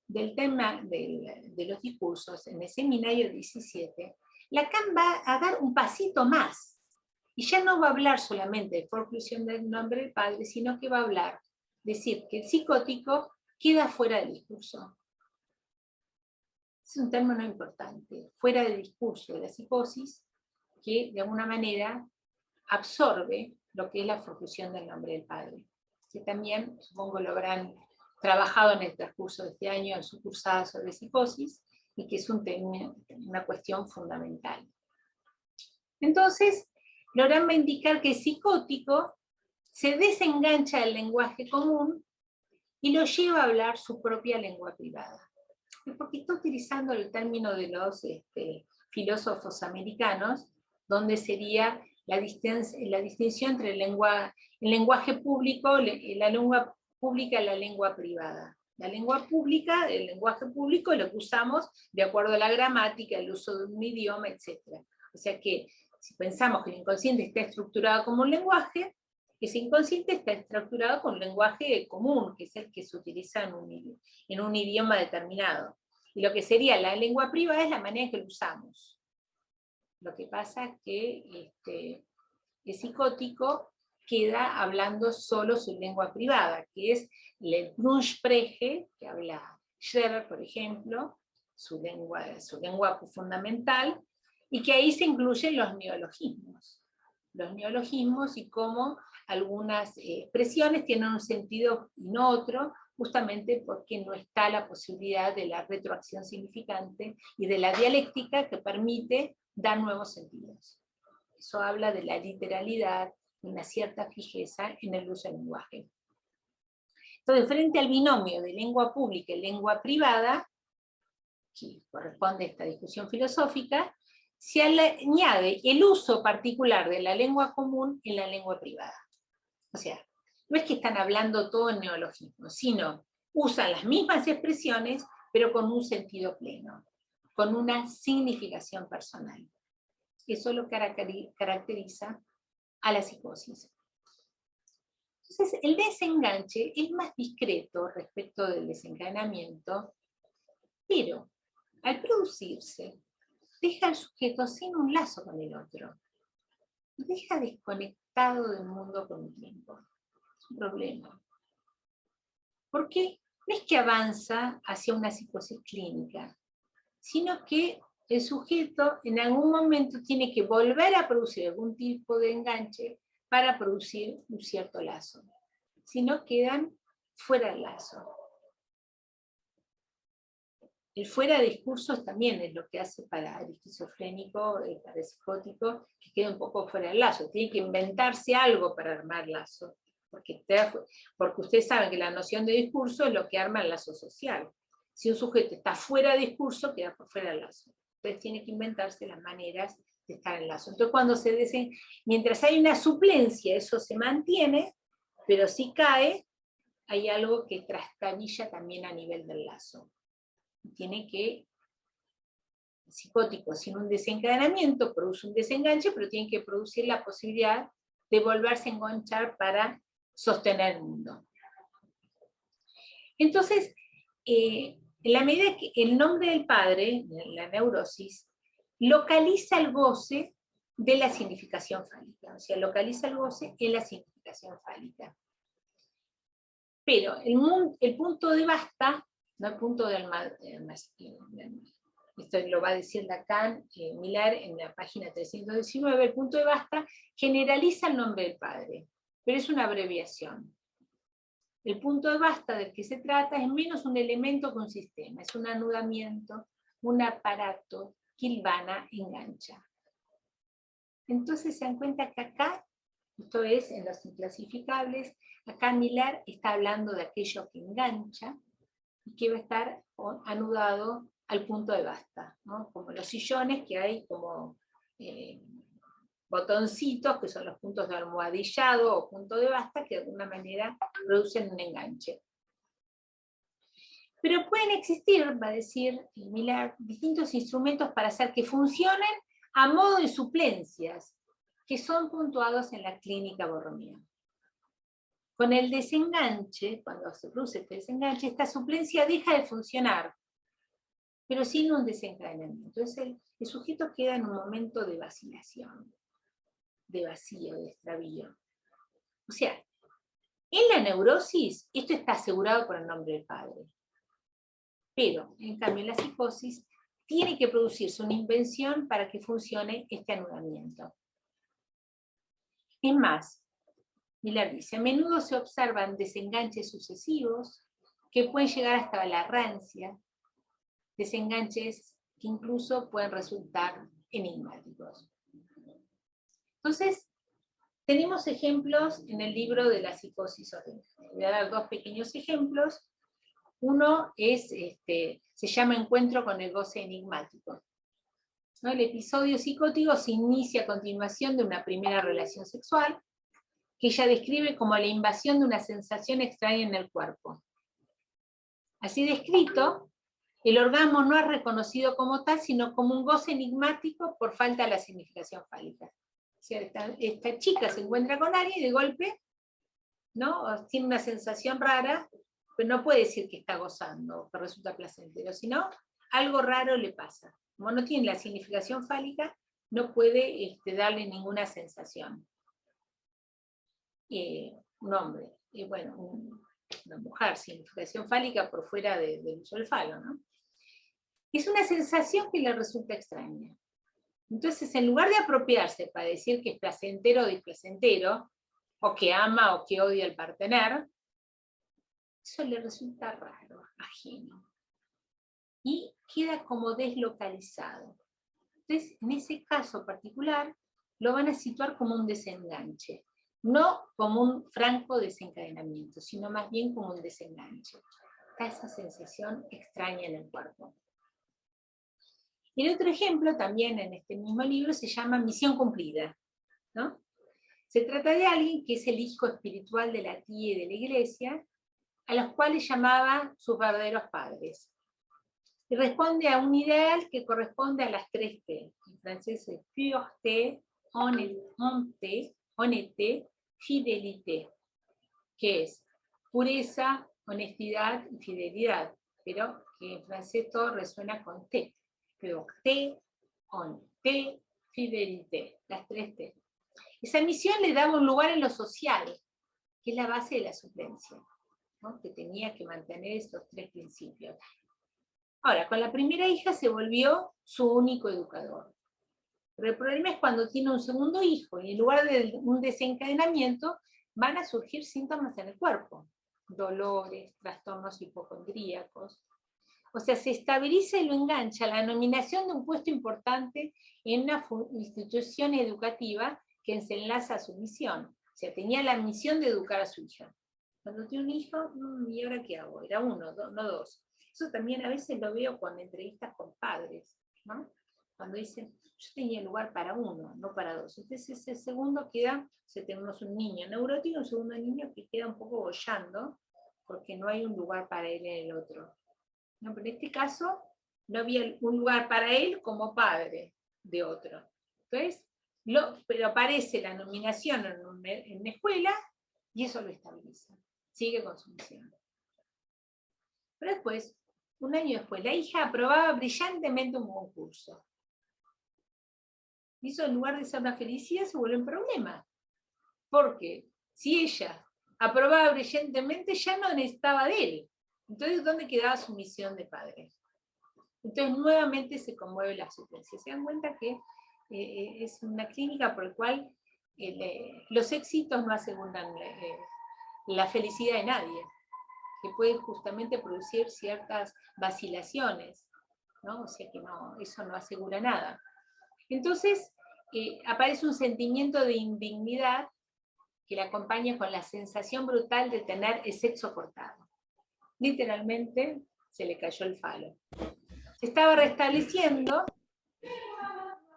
del tema de los discursos en el seminario 17, Lacan va a dar un pasito más. Y ya no va a hablar solamente de forclusión del nombre del padre, sino que va a hablar, decir que el psicótico queda fuera del discurso. Es un término importante, fuera del discurso de la psicosis, que de alguna manera absorbe lo que es la forclusión del nombre del padre. Que también, supongo, lo habrán trabajado en el transcurso de este año en su cursada sobre psicosis, y que es una cuestión fundamental. Entonces, Laurent va a indicar que el psicótico se desengancha del lenguaje común y lo lleva a hablar su propia lengua privada. Porque está utilizando el término de los filósofos americanos, donde sería la distinción entre el lenguaje público, la lengua pública y la lengua privada. La lengua pública, el lenguaje público, lo que usamos de acuerdo a la gramática, el uso de un idioma, etc. O sea que, si pensamos que el inconsciente está estructurado como un lenguaje, ese inconsciente está estructurado con un lenguaje común, que es el que se utiliza en un idioma determinado. Y lo que sería la lengua privada es la manera en que lo usamos. Lo que pasa es que el psicótico queda hablando solo su lengua privada, que es el Grundsprache, que habla Schreber, por ejemplo, su lengua fundamental, y que ahí se incluyen los neologismos. Los neologismos y cómo algunas expresiones tienen un sentido y no otro, justamente porque no está la posibilidad de la retroacción significante y de la dialéctica que permite dar nuevos sentidos. Eso habla de la literalidad, de una cierta fijeza en el uso del lenguaje. Entonces, frente al binomio de lengua pública y lengua privada, que corresponde a esta discusión filosófica, se añade el uso particular de la lengua común en la lengua privada. O sea, no es que están hablando todo en neologismo, sino usan las mismas expresiones, pero con un sentido pleno, con una significación personal. Eso lo caracteriza a la psicosis. Entonces, el desenganche es más discreto respecto del desencadenamiento, pero al producirse, deja al sujeto sin un lazo con el otro. Deja desconectado del mundo con el tiempo. Es un problema. Porque no es que avanza hacia una psicosis clínica, sino que el sujeto en algún momento tiene que volver a producir algún tipo de enganche para producir un cierto lazo. Si no, quedan fuera del lazo. El fuera de discursos también es lo que hace para el esquizofrénico, para el psicótico, que queda un poco fuera del lazo. Tiene que inventarse algo para armar lazo. Porque ustedes saben que la noción de discurso es lo que arma el lazo social. Si un sujeto está fuera de discurso, queda por fuera del lazo. Entonces tiene que inventarse las maneras de estar en lazo. Entonces cuando mientras hay una suplencia, eso se mantiene, pero si cae, hay algo que trastabilla también a nivel del lazo. Tiene que, el psicótico sin un desencadenamiento produce un desenganche, pero tiene que producir la posibilidad de volverse a enganchar para sostener el mundo. Entonces, En la medida que el nombre del padre, en la neurosis, localiza el goce de la significación fálica, o sea, localiza el goce en la significación fálica. Pero el punto de basta, no el punto del masculino, esto lo va a decir Lacan, Miller, en la página 319, el punto de basta generaliza el nombre del padre, pero es una abreviación. El punto de basta del que se trata es menos un elemento que un sistema, es un anudamiento, un aparato que hilvana, engancha. Entonces se dan cuenta que acá, esto es en los inclasificables, acá Miller está hablando de aquello que engancha y que va a estar anudado al punto de basta, ¿no? Como los sillones que hay como botoncitos, que son los puntos de almohadillado o punto de basta, que de alguna manera producen un enganche. Pero pueden existir, va a decir Miller, distintos instrumentos para hacer que funcionen a modo de suplencias, que son puntuados en la clínica borromiana. Con el desenganche, cuando se produce este desenganche, esta suplencia deja de funcionar, pero sin un desencadenamiento. Entonces el sujeto queda en un momento de vacilación, de vacío, de extravío. O sea, en la neurosis, esto está asegurado por el nombre del padre. Pero, en cambio, en la psicosis, tiene que producirse una invención para que funcione este anudamiento. Es más, Miller dice, a menudo se observan desenganches sucesivos que pueden llegar hasta la rancia, desenganches que incluso pueden resultar enigmáticos. Entonces, tenemos ejemplos en el libro de la psicosis ordinaria. Voy a dar dos pequeños ejemplos. Uno es, se llama Encuentro con el goce enigmático. ¿No? El episodio psicótico se inicia a continuación de una primera relación sexual, que ella describe como la invasión de una sensación extraña en el cuerpo. Así descrito, el orgasmo no es reconocido como tal, sino como un goce enigmático por falta de la significación fálica. O sea, esta chica se encuentra con alguien y de golpe, ¿no? Tiene una sensación rara, pero no puede decir que está gozando, que resulta placentero, sino algo raro le pasa. Como no tiene la significación fálica, no puede darle ninguna sensación. Un hombre, bueno, una mujer, significación fálica por fuera del uso del falo, ¿no? Es una sensación que le resulta extraña. Entonces, en lugar de apropiarse para decir que es placentero o displacentero, o que ama o que odia al partener, eso le resulta raro, ajeno. Y queda como deslocalizado. Entonces, en ese caso particular, lo van a situar como un desenganche. No como un franco desencadenamiento, sino más bien como un desenganche. Está esa sensación extraña en el cuerpo. Y el otro ejemplo, también en este mismo libro, se llama Misión Cumplida, ¿no? Se trata de alguien que es el hijo espiritual de la tía y de la iglesia, a los cuales llamaba sus verdaderos padres. Y responde a un ideal que corresponde a las 3 T. En francés es pureté, honnêteté, fidélité, que es pureza, honestidad y fidelidad, pero que en francés todo resuena con T. Pureté, honnêteté, fidélité, las 3 T. Esa misión le daba un lugar en lo social, que es la base de la suplencia, ¿no? Que tenía que mantener estos 3 principios. Ahora, con la primera hija se volvió su único educador. Pero el problema es cuando tiene un segundo hijo, y en lugar de un desencadenamiento, van a surgir síntomas en el cuerpo. Dolores, trastornos hipocondríacos. O sea, se estabiliza y lo engancha la nominación de un puesto importante en una institución educativa que se enlaza a su misión. O sea, tenía la misión de educar a su hija. Cuando tiene un hijo, ¿y ahora qué hago? Era uno, no dos. Eso también a veces lo veo con entrevistas con padres, ¿no? Cuando dicen, yo tenía lugar para uno, no para dos. Entonces ese segundo queda, si tenemos un niño neurótico, un segundo niño que queda un poco boyando, porque no hay un lugar para él en el otro. No, pero en este caso, no había un lugar para él como padre de otro. Entonces, pero aparece la nominación en una escuela, y eso lo estabiliza. Sigue con su misión. Pero después, un año después, la hija aprobaba brillantemente un concurso. Y eso, en lugar de ser una felicidad, se vuelve un problema. Porque si ella aprobaba brillantemente, ya no necesitaba de él. Entonces, ¿dónde quedaba su misión de padre? Entonces, nuevamente se conmueve la suplencia. Se dan cuenta que es una clínica por la cual los éxitos no aseguran la felicidad de nadie, que pueden justamente producir ciertas vacilaciones, ¿no? O sea que no, eso no asegura nada. Entonces, aparece un sentimiento de indignidad que la acompaña con la sensación brutal de tener el sexo cortado. Literalmente, se le cayó el falo. Se estaba restableciendo,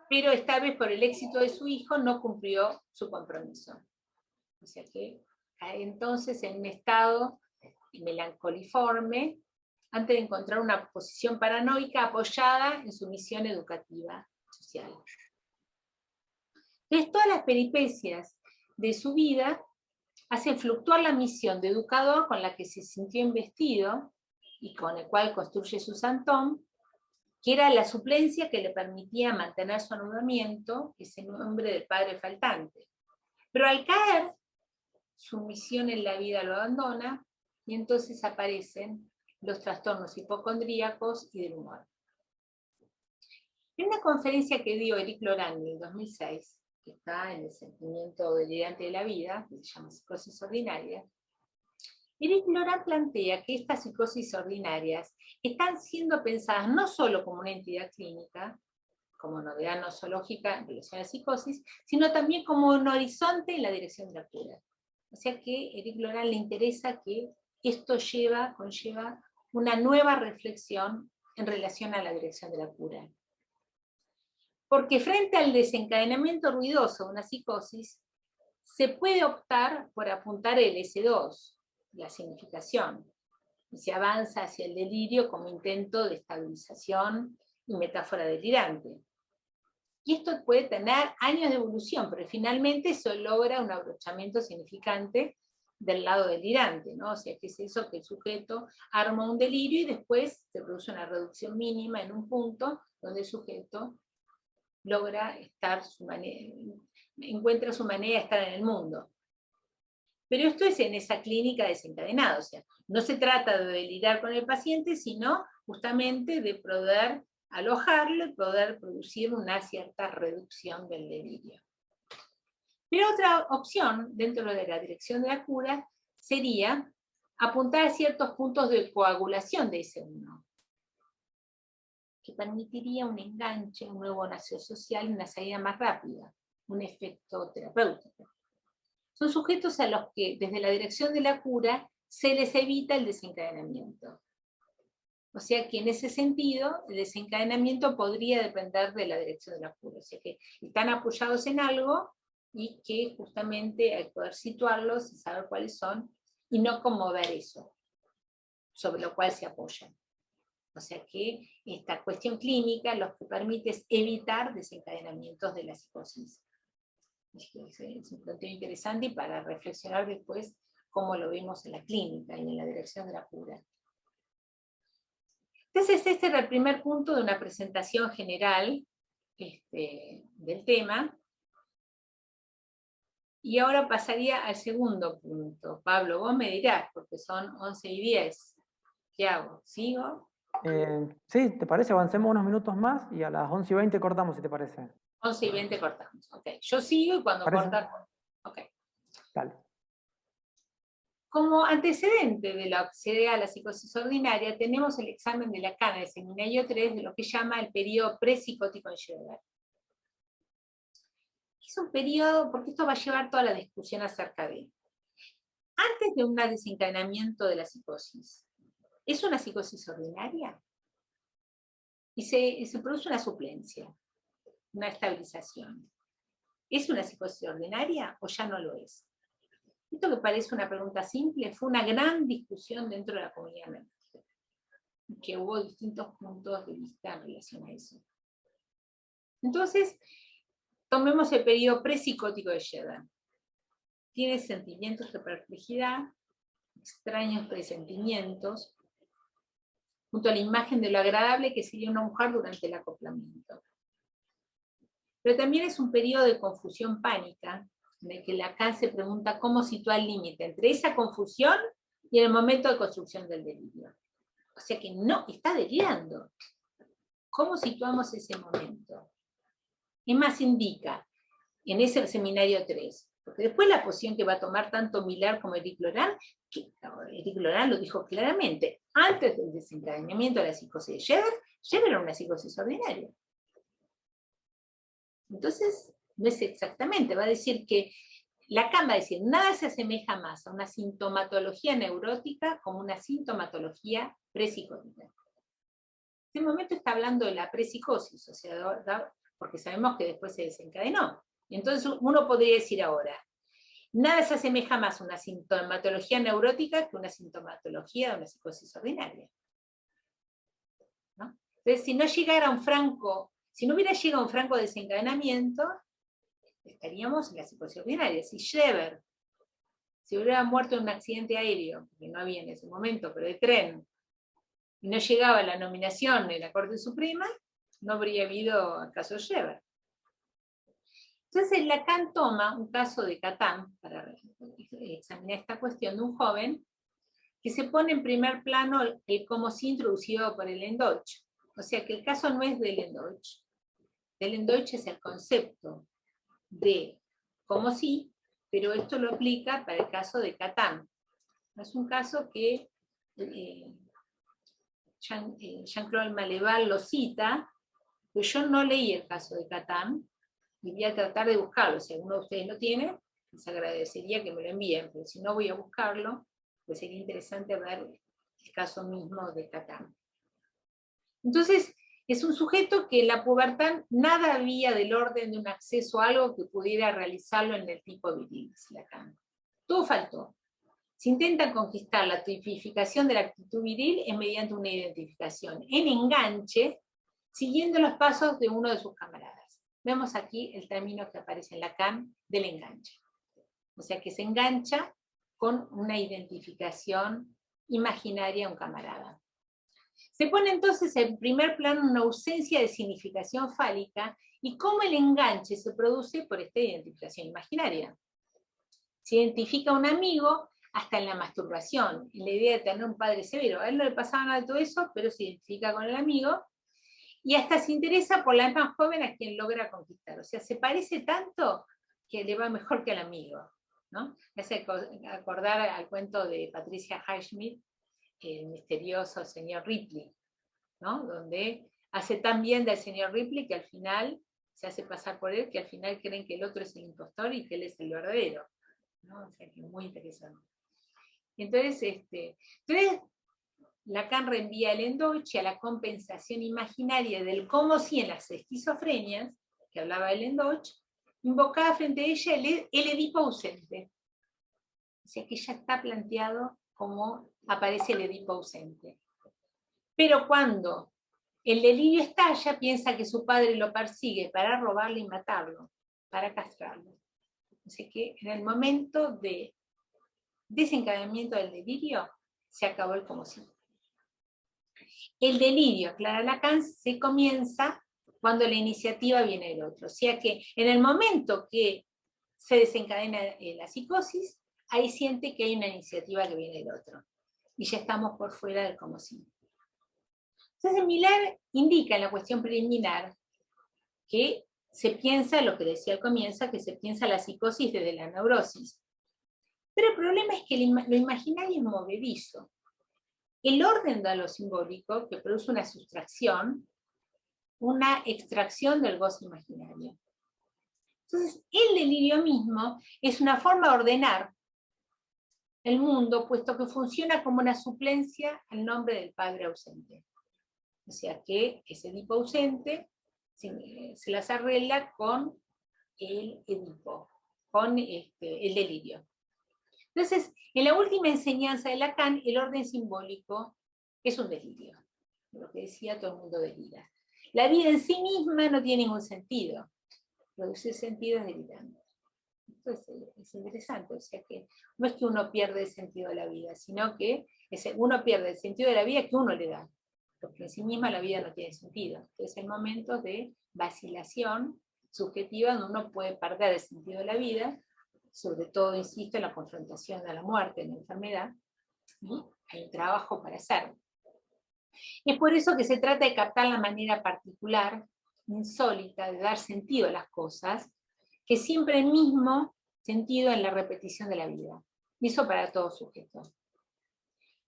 pero esta vez por el éxito de su hijo no cumplió su compromiso. O sea que cae entonces en un estado melancoliforme antes de encontrar una posición paranoica apoyada en su misión educativa social. Entonces, todas las peripecias de su vida hacen fluctuar la misión de educador con la que se sintió investido y con el cual construye su santón, que era la suplencia que le permitía mantener su anudamiento, ese nombre del padre faltante. Pero al caer, su misión en la vida lo abandona, y entonces aparecen los trastornos hipocondríacos y del humor. En una conferencia que dio Eric Loran en el 2006, que está en el sentimiento delirante de la vida, que se llama psicosis ordinaria, Eric Loran plantea que estas psicosis ordinarias están siendo pensadas no solo como una entidad clínica, como novedad nosológica en relación a la psicosis, sino también como un horizonte en la dirección de la cura. O sea que a Eric Loran le interesa que esto conlleva una nueva reflexión en relación a la dirección de la cura. Porque frente al desencadenamiento ruidoso de una psicosis, se puede optar por apuntar el S2, la significación, y se avanza hacia el delirio como intento de estabilización y metáfora delirante. Y esto puede tener años de evolución, pero finalmente se logra un abrochamiento significante del lado delirante, ¿no? O sea, que es eso que el sujeto arma un delirio y después se produce una reducción mínima en un punto donde el sujeto logra encuentra su manera de estar en el mundo. Pero esto es en esa clínica desencadenada, o sea, no se trata de delirar con el paciente, sino justamente de poder alojarlo y poder producir una cierta reducción del delirio. Pero otra opción dentro de la dirección de la cura sería apuntar a ciertos puntos de coagulación de ese uno, que permitiría un enganche, un nuevo nacio social y una salida más rápida, un efecto terapéutico. Son sujetos a los que desde la dirección de la cura se les evita el desencadenamiento. O sea que en ese sentido, el desencadenamiento podría depender de la dirección de la cura. O sea que están apoyados en algo y que justamente hay que poder situarlos y saber cuáles son, y no conmover eso, sobre lo cual se apoyan. O sea que esta cuestión clínica lo que permite es evitar desencadenamientos de la psicosis. Es un planteo interesante y para reflexionar después cómo lo vemos en la clínica y en la dirección de la cura. Entonces este era el primer punto de una presentación general del tema. Y ahora pasaría al segundo punto. Pablo, vos me dirás, porque son 11:10. ¿Qué hago? ¿Sigo? Sí, ¿te parece? Avancemos unos minutos más y a las 11:20 cortamos, si te parece. 11:20 cortamos. Ok. Yo sigo y cuando corta. Ok. Dale. Como antecedente de lo que se ve a la psicosis ordinaria, tenemos el examen de Lacan, el seminario 3, de lo que llama el periodo prepsicótico en Schoenberg. Es un periodo, porque esto va a llevar toda la discusión acerca de él. Antes de un desencadenamiento de la psicosis, ¿es una psicosis ordinaria? Y se produce una suplencia, una estabilización. ¿Es una psicosis ordinaria o ya no lo es? Esto que parece una pregunta simple fue una gran discusión dentro de la comunidad médica, que hubo distintos puntos de vista en relación a eso. Entonces, tomemos el periodo prepsicótico de Schoenberg. Tiene sentimientos de perplejidad, extraños presentimientos, junto a la imagen de lo agradable que sería una mujer durante el acoplamiento. Pero también es un periodo de confusión pánica, en el que Lacan se pregunta cómo sitúa el límite entre esa confusión y el momento de construcción del delirio. O sea que no, está delirando. ¿Cómo situamos ese momento? Es más, indica, en ese seminario 3, porque después la posición que va a tomar tanto Millar como Éric Laurent, que Éric Laurent lo dijo claramente, antes del desencadenamiento de la psicosis de Scheber, Scheber era una psicosis ordinaria. Entonces, no es exactamente, va a decir que Lacan va a decir, nada se asemeja más a una sintomatología neurótica como una sintomatología prepsicótica. En este momento está hablando de la prepsicosis, o sea, porque sabemos que después se desencadenó. Entonces uno podría decir ahora, nada se asemeja más a una sintomatología neurótica que una sintomatología de una psicosis ordinaria. ¿No? Entonces, si no hubiera llegado un franco desencadenamiento, estaríamos en la psicosis ordinaria. Si Scheber se hubiera muerto en un accidente aéreo, que no había en ese momento, pero de tren, y no llegaba a la nominación en la Corte Suprema, no habría habido el caso Scheber. Entonces Lacan toma un caso de Catán para examinar esta cuestión de un joven que se pone en primer plano el como si introducido por el Lendoch. O sea que el caso no es del Lendoch. Del Lendoch es el concepto de como si, pero esto lo aplica para el caso de Catán. Es un caso que Jean-Claude Maleval lo cita, pero yo no leí el caso de Catán, y voy a tratar de buscarlo. Si alguno de ustedes lo tiene, les agradecería que me lo envíen, pero si no voy a buscarlo, pues sería interesante ver el caso mismo de Catán. Entonces, es un sujeto que en la pubertad nada había del orden de un acceso a algo que pudiera realizarlo en el tipo viril, dice Lacan. Todo faltó. Se intenta conquistar la tipificación de la actitud viril es mediante una identificación en enganche, siguiendo los pasos de uno de sus camaradas. Vemos aquí el término que aparece en Lacan del enganche. O sea que se engancha con una identificación imaginaria a un camarada. Se pone entonces en primer plano una ausencia de significación fálica y cómo el enganche se produce por esta identificación imaginaria. Se identifica a un amigo hasta en la masturbación, en la idea de tener un padre severo. A él no le pasaba nada de todo eso, pero se identifica con el amigo, y hasta se interesa por la más joven a quien logra conquistar. O sea, se parece tanto que le va mejor que al amigo, ¿no? Me hace acordar al cuento de Patricia Highsmith, el misterioso señor Ripley, ¿no? Donde hace tan bien del señor Ripley que al final se hace pasar por él, que al final creen que el otro es el impostor y que él es el verdadero, ¿no? O sea, que es muy interesante. Entonces, Lacan reenvía el Lendoch a la compensación imaginaria del como si en las esquizofrenias, que hablaba el Lendoch, invocaba frente a ella el Edipo ausente. O sea que ya está planteado cómo aparece el Edipo ausente. Pero cuando el delirio estalla, piensa que su padre lo persigue para robarle y matarlo, para castrarlo. O sea que en el momento de desencadenamiento del delirio, se acabó el como si. El delirio, aclara Lacan, se comienza cuando la iniciativa viene del otro. O sea que en el momento que se desencadena la psicosis, ahí siente que hay una iniciativa que viene del otro. Y ya estamos por fuera del como si. Entonces Millar indica en la cuestión preliminar que se piensa, lo que decía al comienzo, que se piensa la psicosis desde la neurosis. Pero el problema es que lo imaginario es movedizo. El orden de lo simbólico, que produce una sustracción, una extracción del goce imaginario. Entonces, el delirio mismo es una forma de ordenar el mundo, puesto que funciona como una suplencia al nombre del padre ausente. O sea que ese Edipo ausente se las arregla con el Edipo, con el delirio. Entonces, en la última enseñanza de Lacan, el orden simbólico es un delirio. Lo que decía, todo el mundo delira. La vida en sí misma no tiene ningún sentido. Producir sentido es delirante. Entonces, es interesante. O sea que no es que uno pierde el sentido de la vida, sino que uno pierde el sentido de la vida que uno le da. porque en sí misma la vida no tiene sentido. Entonces hay momentos de vacilación subjetiva donde uno puede perder el sentido de la vida, sobre todo, insisto, en la confrontación a la muerte, en la enfermedad, y hay un trabajo para hacer. Es por eso que se trata de captar la manera particular, insólita, de dar sentido a las cosas, que siempre el mismo sentido en la repetición de la vida. Y eso para todo sujeto.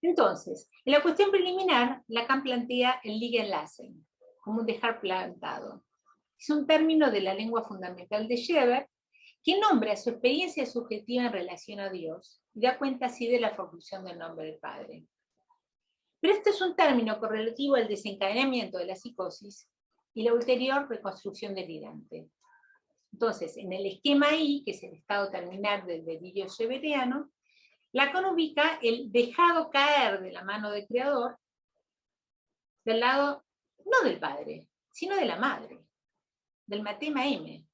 Entonces, en la cuestión preliminar, Lacan plantea el liegen lassen, como un dejar plantado. Es un término de la lengua fundamental de Schreber, que nombra su experiencia subjetiva en relación a Dios, y da cuenta así de la formación del nombre del Padre. Pero este es un término correlativo al desencadenamiento de la psicosis y la ulterior reconstrucción delirante. Entonces, en el esquema I, que es el estado terminal del delirio schreberiano, Lacan ubica el dejado caer de la mano del creador del lado, no del padre, sino de la madre, del matema M,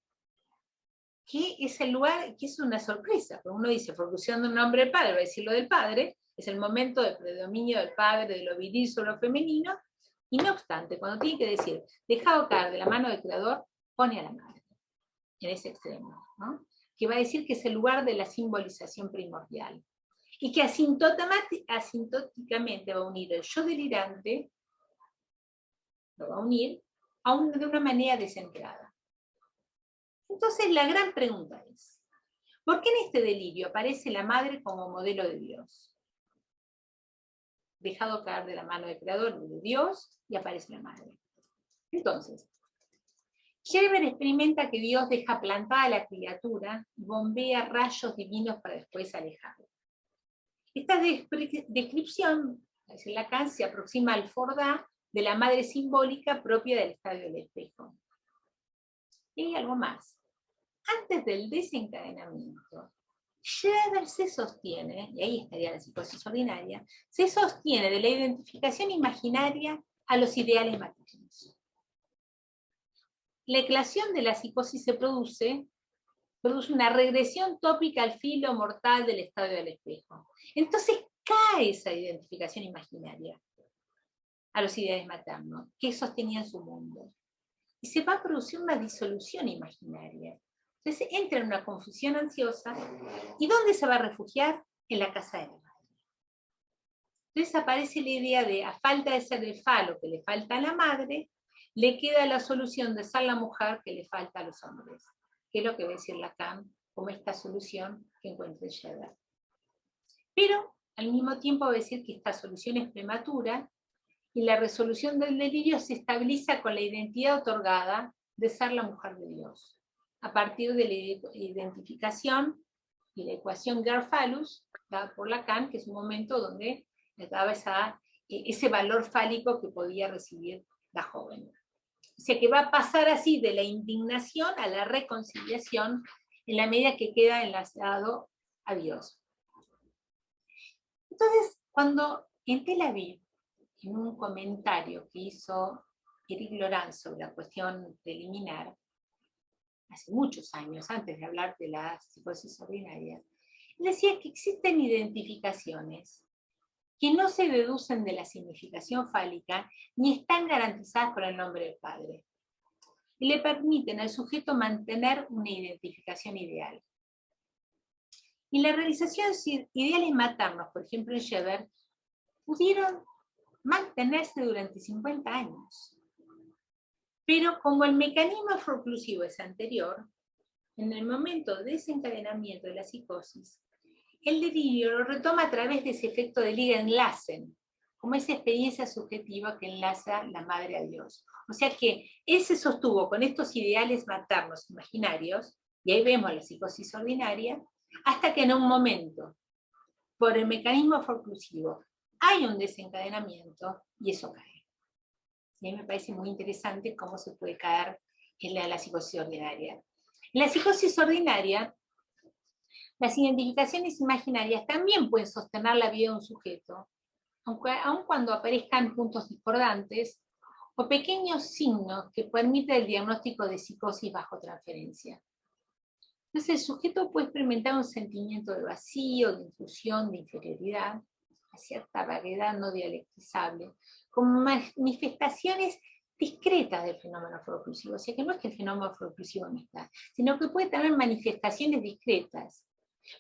que es el lugar, que es una sorpresa, porque uno dice, formación de un nombre del padre, va a decir lo del padre, es el momento de predominio del padre, de lo viril sobre lo femenino, y no obstante, cuando tiene que decir, dejado caer de la mano del creador, pone a la madre, en ese extremo, ¿no? Que va a decir que es el lugar de la simbolización primordial, y que asintóticamente va a unir el yo delirante, lo va a unir de una manera descentrada. Entonces la gran pregunta es, ¿por qué en este delirio aparece la madre como modelo de Dios? Dejado caer de la mano del creador de Dios y aparece la madre. Entonces, Schreber experimenta que Dios deja plantada a la criatura y bombea rayos divinos para después alejarla. Esta descripción, en Lacan, se aproxima al Fordá de la madre simbólica propia del estadio del espejo. Y hay algo más. Antes del desencadenamiento, Schreber se sostiene, y ahí estaría la psicosis ordinaria, se sostiene de la identificación imaginaria a los ideales maternos. La eclosión de la psicosis se produce una regresión tópica al filo mortal del estadio del espejo. Entonces cae esa identificación imaginaria a los ideales maternos que sostenían su mundo. Y se va a producir una disolución imaginaria. Entonces entra en una confusión ansiosa. ¿Y dónde se va a refugiar? En la casa de la madre. Entonces aparece la idea de, a falta de ser el falo que le falta a la madre, le queda la solución de ser la mujer que le falta a los hombres. Que es lo que va a decir Lacan como esta solución que encuentra Schreber. Pero al mismo tiempo va a decir que esta solución es prematura y la resolución del delirio se estabiliza con la identidad otorgada de ser la mujer de Dios, a partir de la identificación y la ecuación Gerr-Phallus, dada por Lacan, que es un momento donde le daba ese valor fálico que podía recibir la joven. O sea que va a pasar así de la indignación a la reconciliación en la medida que queda enlazado a Dios. Entonces, cuando en Tel Aviv, en un comentario que hizo Eric Laurent sobre la cuestión preliminar, hace muchos años, antes de hablar de la psicosis ordinaria, decía que existen identificaciones que no se deducen de la significación fálica ni están garantizadas por el nombre del padre, y le permiten al sujeto mantener una identificación ideal. Y la realización de ideales maternos, por ejemplo en Schreber, pudieron mantenerse durante 50 años. Pero como el mecanismo forclusivo es anterior, en el momento de desencadenamiento de la psicosis, el delirio lo retoma a través de ese efecto de liegen lassen, como esa experiencia subjetiva que enlaza la madre a Dios. O sea que él se sostuvo con estos ideales maternos imaginarios, y ahí vemos la psicosis ordinaria, hasta que en un momento, por el mecanismo forclusivo, hay un desencadenamiento y eso cae. Y a mí me parece muy interesante cómo se puede caer en la psicosis ordinaria. En la psicosis ordinaria, las identificaciones imaginarias también pueden sostener la vida de un sujeto, aun cuando aparezcan puntos discordantes o pequeños signos que permiten el diagnóstico de psicosis bajo transferencia. Entonces el sujeto puede experimentar un sentimiento de vacío, de intrusión, de inferioridad, a cierta vaguedad no dialectizable, como manifestaciones discretas del fenómeno afro-oclusivo. O sea que no es que el fenómeno afro-oclusivo no está, sino que puede tener manifestaciones discretas.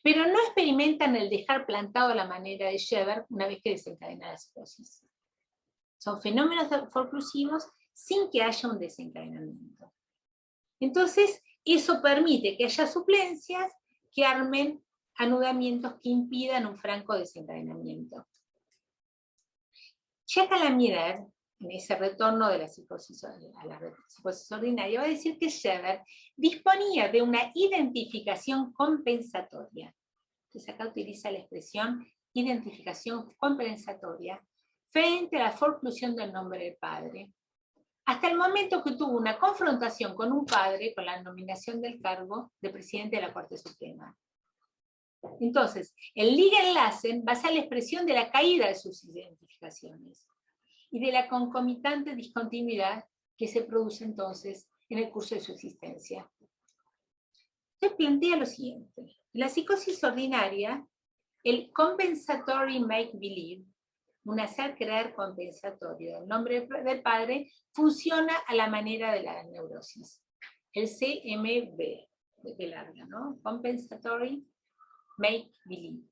Pero no experimentan el dejar plantado a la manera de Scheber una vez que desencadena la psicosis. Son fenómenos afro-oclusivos sin que haya un desencadenamiento. Entonces, eso permite que haya suplencias que armen anudamientos que impidan un franco desencadenamiento. Jacques Lamirer, en ese retorno de la psicosis, a la psicosis ordinaria, va a decir que Scheber disponía de una identificación compensatoria. Entonces acá utiliza la expresión identificación compensatoria frente a la forclusión del nombre del padre, hasta el momento que tuvo una confrontación con un padre con la nominación del cargo de presidente de la Corte Suprema. Entonces, el Liga-Enlace basa la expresión de la caída de sus identificaciones y de la concomitante discontinuidad que se produce entonces en el curso de su existencia. Entonces plantea lo siguiente: en la psicosis ordinaria, el compensatory make-believe, un hacer creer compensatorio del nombre del padre, funciona a la manera de la neurosis. El CMB, de P larga, ¿no? Compensatory make-believe.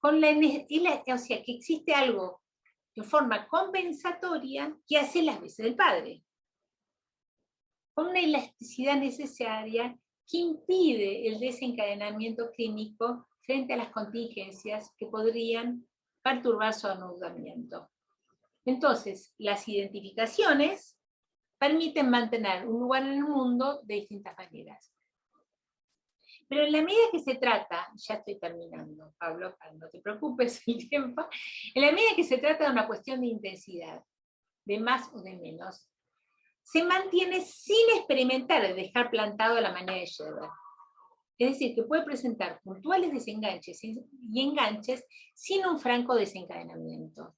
O sea, que existe algo en forma compensatoria que hace las veces del padre, con una elasticidad necesaria que impide el desencadenamiento clínico frente a las contingencias que podrían perturbar su anudamiento. Entonces, las identificaciones permiten mantener un lugar en el mundo de distintas maneras. Pero en la medida que se trata, ya estoy terminando, Pablo, no te preocupes el tiempo, en la medida que se trata de una cuestión de intensidad, de más o de menos, se mantiene sin experimentar el dejar plantado a la manera de Scheber. Es decir, que puede presentar puntuales desenganches y enganches sin un franco desencadenamiento.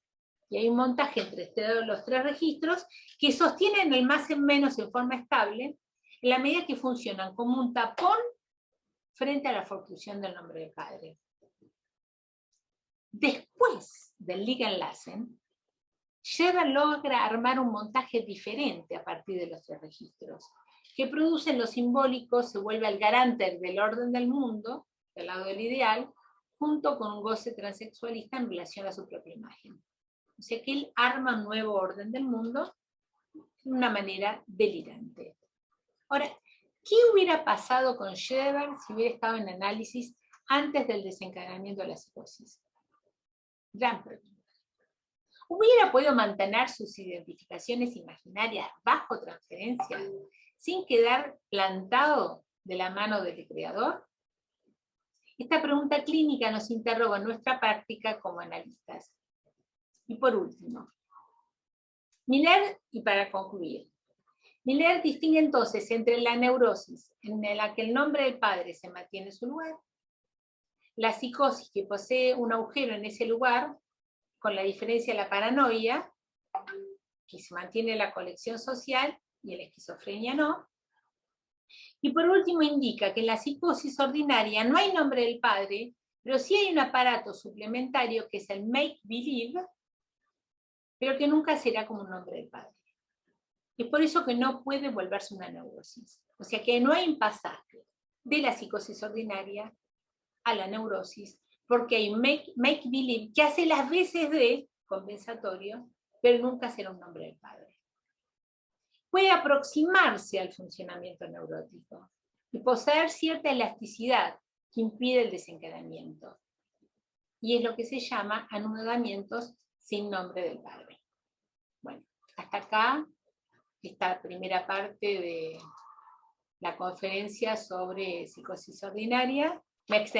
Y hay un montaje entre los tres registros que sostienen el más en menos en forma estable, en la medida que funcionan como un tapón frente a la forclusión del nombre del padre. Después del Liga-Enlace, Scheber logra armar un montaje diferente a partir de los tres registros, que producen lo simbólico, se vuelve el garante del orden del mundo, del lado del ideal, junto con un goce transexualista en relación a su propia imagen. O sea que él arma un nuevo orden del mundo de una manera delirante. Ahora, ¿qué hubiera pasado con Scheber si hubiera estado en análisis antes del desencadenamiento de la psicosis? Gran pregunta. ¿Hubiera podido mantener sus identificaciones imaginarias bajo transferencia sin quedar plantado de la mano del creador? Esta pregunta clínica nos interroga en nuestra práctica como analistas. Y por último, Miller, y para concluir, Miller distingue entonces entre la neurosis, en la que el nombre del padre se mantiene en su lugar, la psicosis que posee un agujero en ese lugar, con la diferencia de la paranoia, que se mantiene en la colección social, y en la esquizofrenia no. Y por último indica que en la psicosis ordinaria no hay nombre del padre, pero sí hay un aparato suplementario que es el make-believe, pero que nunca será como un nombre del padre. Es por eso que no puede volverse una neurosis. O sea que no hay un pasaje de la psicosis ordinaria a la neurosis, porque hay un make-believe que hace las veces de compensatorio, pero nunca será un nombre del padre. Puede aproximarse al funcionamiento neurótico y poseer cierta elasticidad que impide el desencadenamiento. Y es lo que se llama anudamientos sin nombre del padre. Bueno, hasta acá esta primera parte de la conferencia sobre psicosis ordinaria. Me extendí